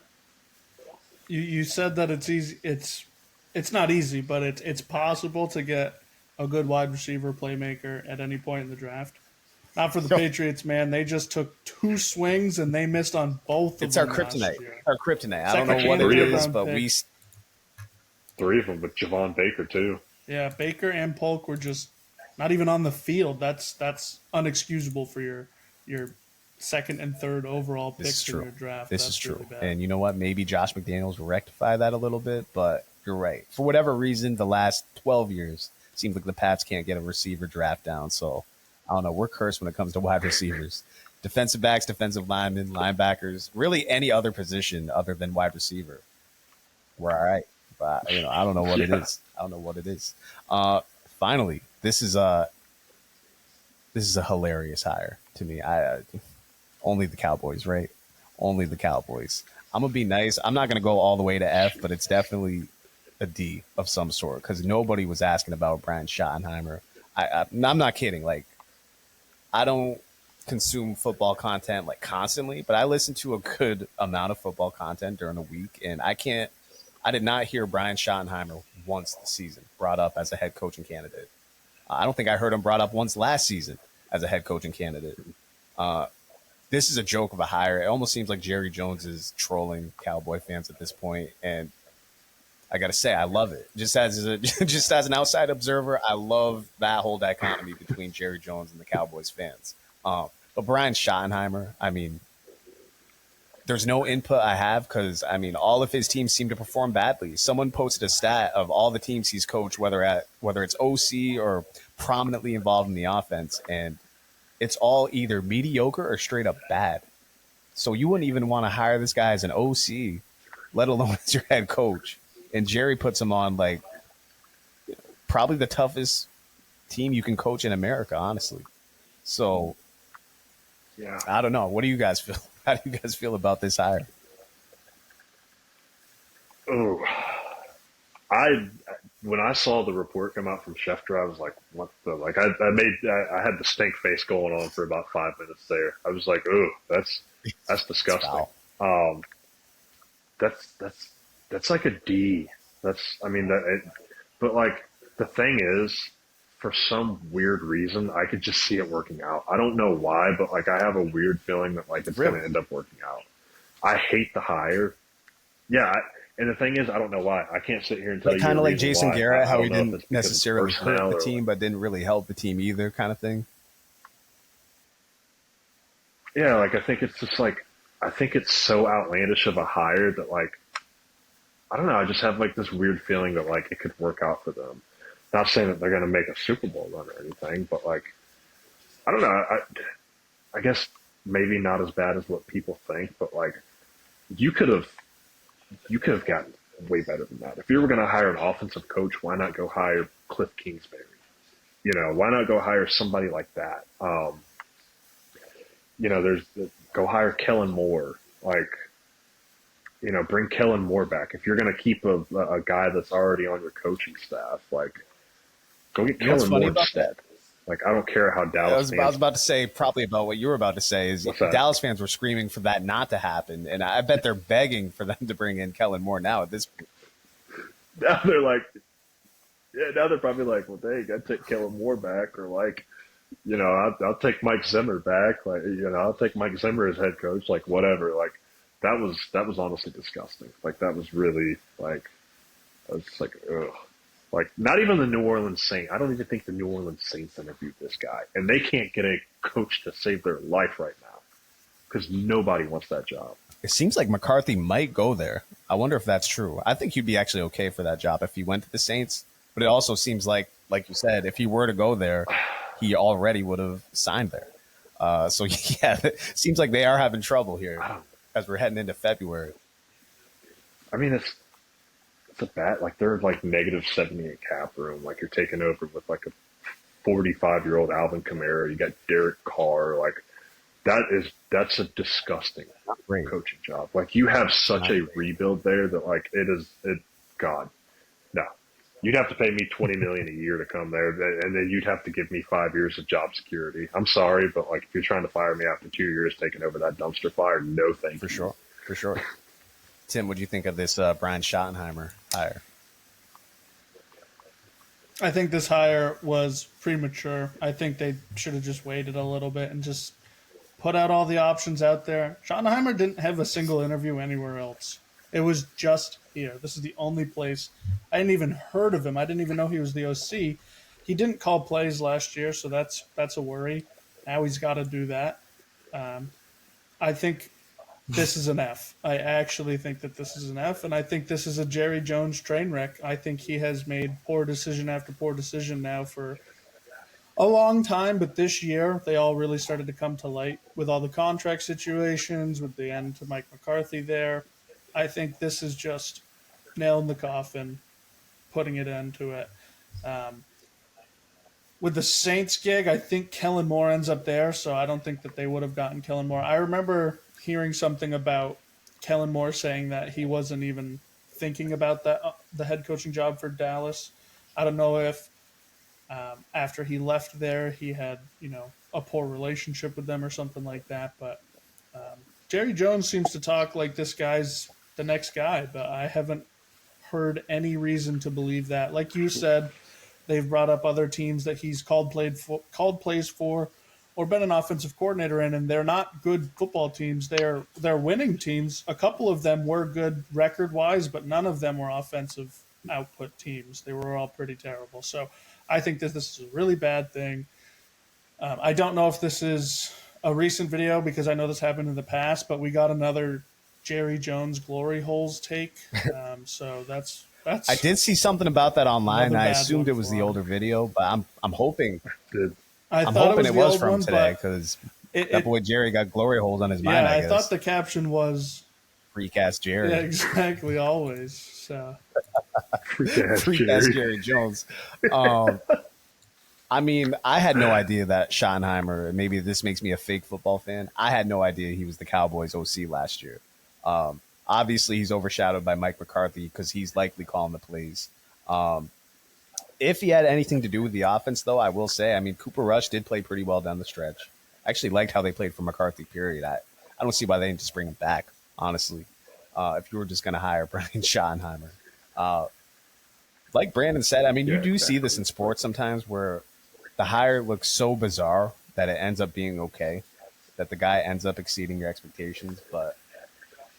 [SPEAKER 3] you said that it's easy. It's not easy, but it's possible to get a good wide receiver playmaker at any point in the draft. Not for the Patriots, man. They just took 2 swings and they missed on both of them.
[SPEAKER 1] It's our kryptonite. Our kryptonite. I don't know what it is, but we
[SPEAKER 2] 3 of them with Javon Baker too.
[SPEAKER 3] Yeah, Baker and Polk were just not even on the field. That's unexcusable for your second and third overall picks in your draft.
[SPEAKER 1] This is true. Really, and you know what? Maybe Josh McDaniels will rectify that a little bit, but you're right. For whatever reason, the last 12 years, it seems like the Pats can't get a receiver draft down. So I don't know. We're cursed when it comes to wide receivers. Defensive backs, defensive linemen, linebackers, really any other position other than wide receiver. We're all right. But, I don't know what it is. I don't know what it is. Finally, this is a hilarious hire to me. Only the Cowboys, right? Only the Cowboys. I'm going to be nice. I'm not going to go all the way to F, but it's definitely a D of some sort because nobody was asking about Brian Schottenheimer. I'm not kidding. Like, I don't consume football content like constantly, but I listen to a good amount of football content during the week, and I did not hear Brian Schottenheimer once this season brought up as a head coaching candidate. I don't think I heard him brought up once last season as a head coaching candidate. This is a joke of a hire. It almost seems like Jerry Jones is trolling Cowboy fans at this point, and I got to say, I love it. Just as an outside observer, I love that whole dichotomy between Jerry Jones and the Cowboys fans. But Brian Schottenheimer, I mean, there's no input I have because, I mean, all of his teams seem to perform badly. Someone posted a stat of all the teams he's coached, whether it's OC or prominently involved in the offense, and it's all either mediocre or straight up bad. So you wouldn't even want to hire this guy as an OC, let alone as your head coach. And Jerry puts him on like probably the toughest team you can coach in America, honestly. So,
[SPEAKER 2] yeah,
[SPEAKER 1] I don't know. What do you guys feel? How do you guys feel about this hire?
[SPEAKER 2] Oh, when I saw the report come out from Schefter, I was like, "What the?" Like, I had the stink face going on for about 5 minutes there. I was like, "Oh, that's disgusting." That's like a D. But like the thing is, for some weird reason, I could just see it working out. I don't know why, but like I have a weird feeling that like it's going to end up working out. I hate the hire. Yeah. And the thing is, I don't know why. I can't sit here and tell you.
[SPEAKER 1] Kind of like Jason Garrett, how he didn't necessarily hurt the team, but didn't really help the team either, kind of thing.
[SPEAKER 2] Yeah, like I think it's so outlandish of a hire that like, I don't know. I just have like this weird feeling that like it could work out for them. Not saying that they're going to make a Super Bowl run or anything, but like, I don't know. I guess maybe not as bad as what people think, but like, you could have gotten way better than that. If you were going to hire an offensive coach, why not go hire Cliff Kingsbury? Why not go hire somebody like that? Go hire Kellen Moore. Like, bring Kellen Moore back. If you're going to keep a guy that's already on your coaching staff, like, go get Kellen Moore instead. Like, I don't care how Dallas.
[SPEAKER 1] I was about to say probably about what you were about to say is Dallas fans were screaming for that not to happen, and I bet they're begging for them to bring in Kellen Moore now at this point.
[SPEAKER 2] Now they're like, now they're probably like, well, dang, I'd take Kellen Moore back, or like, I'll take Mike Zimmer back, like, I'll take Mike Zimmer as head coach, like whatever. Like that was honestly disgusting. Like that was really like, I was just like, ugh. Like, not even the New Orleans Saints. I don't even think the New Orleans Saints interviewed this guy. And they can't get a coach to save their life right now because nobody wants that job.
[SPEAKER 1] It seems like McCarthy might go there. I wonder if that's true. I think he'd be actually okay for that job if he went to the Saints. But it also seems like you said, if he were to go there, he already would have signed there. So, yeah, it seems like they are having trouble here as we're heading into February.
[SPEAKER 2] I mean, it's a bad, like, they're like negative 78 cap room. Like, you're taking over with like a 45-year-old Alvin Kamara. You got Derek Carr. Like, that's a disgusting coaching job. Like, you have such a rebuild there that, like, God, no. You'd have to pay me $20 million a year to come there, and then you'd have to give me 5 years of job security. I'm sorry, but, like, if you're trying to fire me after 2 years taking over that dumpster fire, no thank you.
[SPEAKER 1] For sure. Tim, what do you think of this Brian Schottenheimer hire?
[SPEAKER 3] I think this hire was premature. I think they should have just waited a little bit and just put out all the options out there. Schottenheimer didn't have a single interview anywhere else. It was just here. This is the only place. I hadn't even heard of him. I didn't even know he was the OC. He didn't call plays last year, so that's a worry. Now he's got to do that. I think this is an F. I actually think that this is an F, and I think this is a Jerry Jones train wreck. I think he has made poor decision after poor decision now for a long time, but this year they all really started to come to light with all the contract situations, with the end to Mike McCarthy there. I think this is just nail in the coffin, putting it into it. With the Saints gig, I think Kellen Moore ends up there, so I don't think that they would have gotten Kellen Moore. I remember hearing something about Kellen Moore saying that he wasn't even thinking about the head coaching job for Dallas. I don't know if after he left there he had a poor relationship with them or something like that. But Jerry Jones seems to talk like this guy's the next guy, but I haven't heard any reason to believe that. Like you said, they've brought up other teams that he's called plays for, or been an offensive coordinator in, and they're not good football teams. They're winning teams. A couple of them were good record-wise, but none of them were offensive output teams. They were all pretty terrible. So I think that this is a really bad thing. I don't know if this is a recent video because I know this happened in the past, but we got another Jerry Jones glory holes take. So that's.
[SPEAKER 1] I did see something about that online. I assumed it was the older video, but I'm hoping. I'm hoping it was from today because that boy Jerry got glory holes on his mind. I guess.
[SPEAKER 3] Thought the caption was
[SPEAKER 1] "Freak ass Jerry."
[SPEAKER 3] Yeah, exactly. Always. So.
[SPEAKER 1] Freak ass Jerry Jones. I mean, I had no idea that Schottenheimer. Maybe this makes me a fake football fan. I had no idea he was the Cowboys OC last year. Obviously, he's overshadowed by Mike McCarthy because he's likely calling the plays. If he had anything to do with the offense, though, I will say, I mean, Cooper Rush did play pretty well down the stretch. I actually liked how they played for McCarthy, period. I don't see why they didn't just bring him back, honestly, if you were just going to hire Brian Schottenheimer. Like Brandon said, I mean, you do see this in sports sometimes where the hire looks so bizarre that it ends up being okay, that the guy ends up exceeding your expectations, but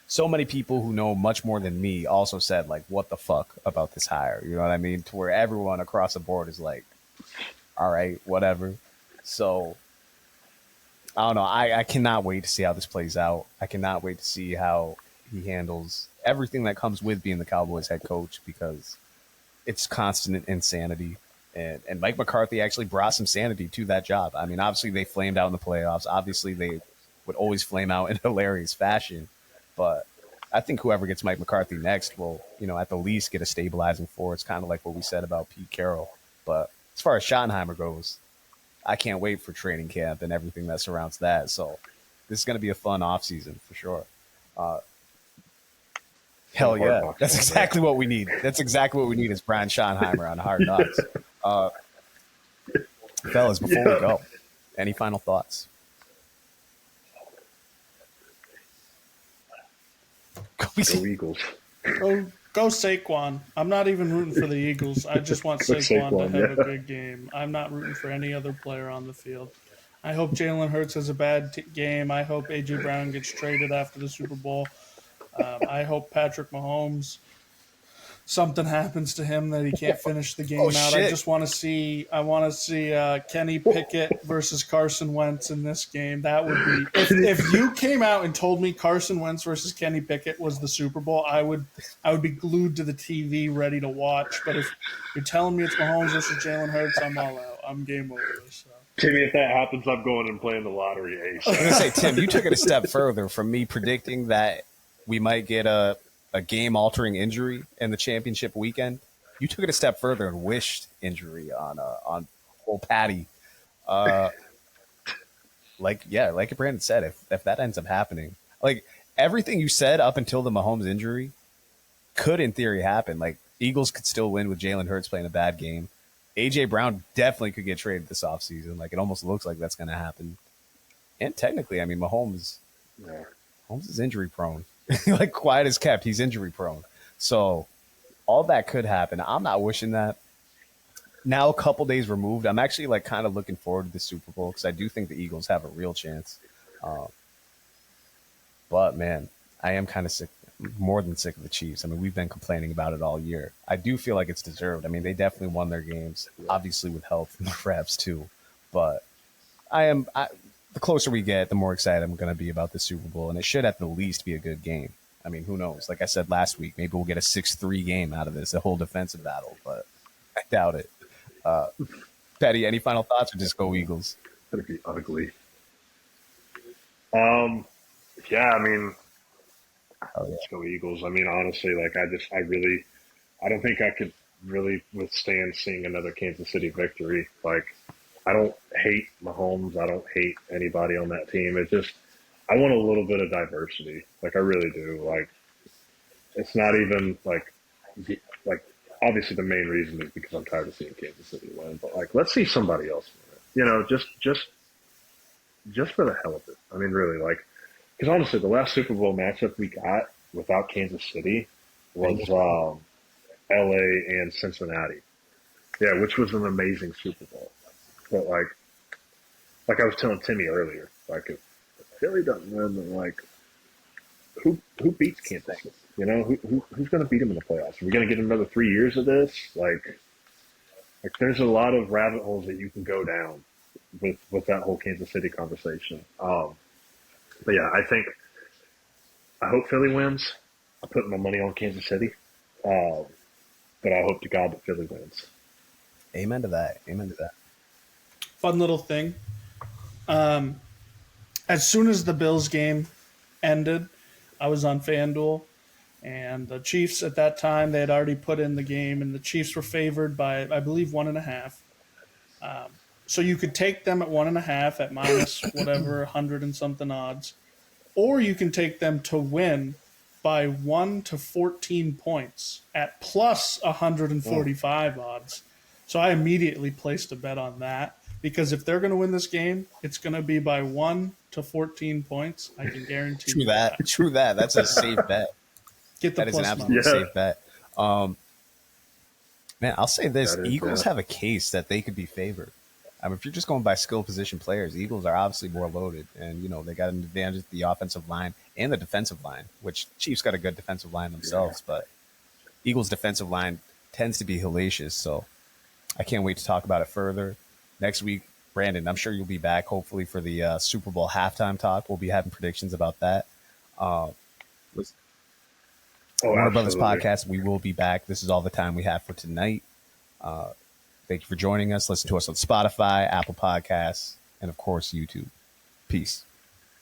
[SPEAKER 1] so many people who know much more than me also said, like, what the fuck about this hire? You know what I mean? To where everyone across the board is like, all right, whatever. So, I don't know. I cannot wait to see how this plays out. I cannot wait to see how he handles everything that comes with being the Cowboys head coach because it's constant insanity. And Mike McCarthy actually brought some sanity to that job. I mean, obviously, they flamed out in the playoffs. Obviously, they would always flame out in hilarious fashion. But I think whoever gets Mike McCarthy next will, at the least get a stabilizing force, kind of like what we said about Pete Carroll. But as far as Schottenheimer goes, I can't wait for training camp and everything that surrounds that. So this is going to be a fun offseason for sure. Hell yeah. That's exactly what we need. That's exactly what we need is Brian Schottenheimer on Hard Knocks. Fellas, before we go, any final thoughts?
[SPEAKER 2] Go Eagles.
[SPEAKER 3] Go Saquon. I'm not even rooting for the Eagles. I just want Saquon to have a good game. I'm not rooting for any other player on the field. I hope Jalen Hurts has a bad game. I hope A.J. Brown gets traded after the Super Bowl. I hope Patrick Mahomes something happens to him that he can't finish the game
[SPEAKER 1] Oh,
[SPEAKER 3] out.
[SPEAKER 1] shit.
[SPEAKER 3] I just want to see. I want to see Kenny Pickett versus Carson Wentz in this game. That would be if you came out and told me Carson Wentz versus Kenny Pickett was the Super Bowl, I would be glued to the TV, ready to watch. But if you're telling me it's Mahomes versus Jalen Hurts, I'm all out. I'm game over. So.
[SPEAKER 2] Timmy, if that happens, I'm going and playing the lottery ace.
[SPEAKER 1] I was gonna say, Tim, you took it a step further from me predicting that we might get a game-altering injury in the championship weekend. You took it a step further and wished injury on old Patty. Like Brandon said, if that ends up happening, like everything you said up until the Mahomes injury could, in theory, happen. Like Eagles could still win with Jalen Hurts playing a bad game. AJ Brown definitely could get traded this offseason. Like it almost looks like that's going to happen. And technically, I mean, Mahomes is injury prone. Like quiet as kept, he's injury prone. So all that could happen. I'm not wishing that. Now a couple days removed, I'm actually like kind of looking forward to the Super Bowl because I do think the Eagles have a real chance. But man, I am kind of sick, more than sick of the Chiefs. I mean, we've been complaining about it all year. I do feel like it's deserved. I mean, they definitely won their games, obviously with help from the refs too. But the closer we get, the more excited I'm going to be about the Super Bowl, and it should at the least be a good game. I mean, who knows? Like I said last week, maybe we'll get a 6-3 game out of this, a whole defensive battle, but I doubt it. Petty, any final thoughts, or just go Eagles?
[SPEAKER 2] That'd be ugly. Yeah, I mean, let's go Eagles. I mean, honestly, like I don't think I could really withstand seeing another Kansas City victory. Like, I don't hate Mahomes. I don't hate anybody on that team. It's just, I want a little bit of diversity. Like, I really do. Like, it's not even like obviously the main reason is because I'm tired of seeing Kansas City win. But like, let's see somebody else win it. You know, just for the hell of it. I mean, really, like, because honestly, the last Super Bowl matchup we got without Kansas City was LA and Cincinnati. Yeah, which was an amazing Super Bowl. But like I was telling Timmy earlier, like if Philly doesn't win, then like who beats Kansas City? You know, who's going to beat them in the playoffs? Are we going to get another 3 years of this? Like there's a lot of rabbit holes that you can go down with that whole Kansas City conversation. But yeah, I hope Philly wins. I'm putting my money on Kansas City. But I hope to God that Philly wins.
[SPEAKER 1] Amen to that. Amen to that.
[SPEAKER 3] Fun little thing. As soon as the Bills game ended, I was on FanDuel, and the Chiefs at that time, they had already put in the game, and the Chiefs were favored by, I believe, 1.5. So you could take them at 1.5 at minus whatever 100 and something odds, or you can take them to win by 1 to 14 points at plus 145 odds. So I immediately placed a bet on that, because if they're going to win this game, it's going to be by 1 to 14 points. I can guarantee
[SPEAKER 1] True that. True that. That's a safe bet.
[SPEAKER 3] Get the
[SPEAKER 1] That is an
[SPEAKER 3] plus
[SPEAKER 1] absolute
[SPEAKER 3] money.
[SPEAKER 1] safe bet. Man, I'll say this. Eagles have a case that they could be favored. If you're just going by skill position players, Eagles are obviously more loaded. And, you know, they got an advantage at the offensive line and the defensive line, which Chiefs got a good defensive line themselves. But Eagles' defensive line tends to be hellacious. So I can't wait to talk about it further. Next week, Brandon, I'm sure you'll be back, hopefully, for the Super Bowl halftime talk. We'll be having predictions about that. Warner Brothers Podcast, we will be back. This is all the time we have for tonight. Thank you for joining us. Listen to us on Spotify, Apple Podcasts, and, of course, YouTube. Peace.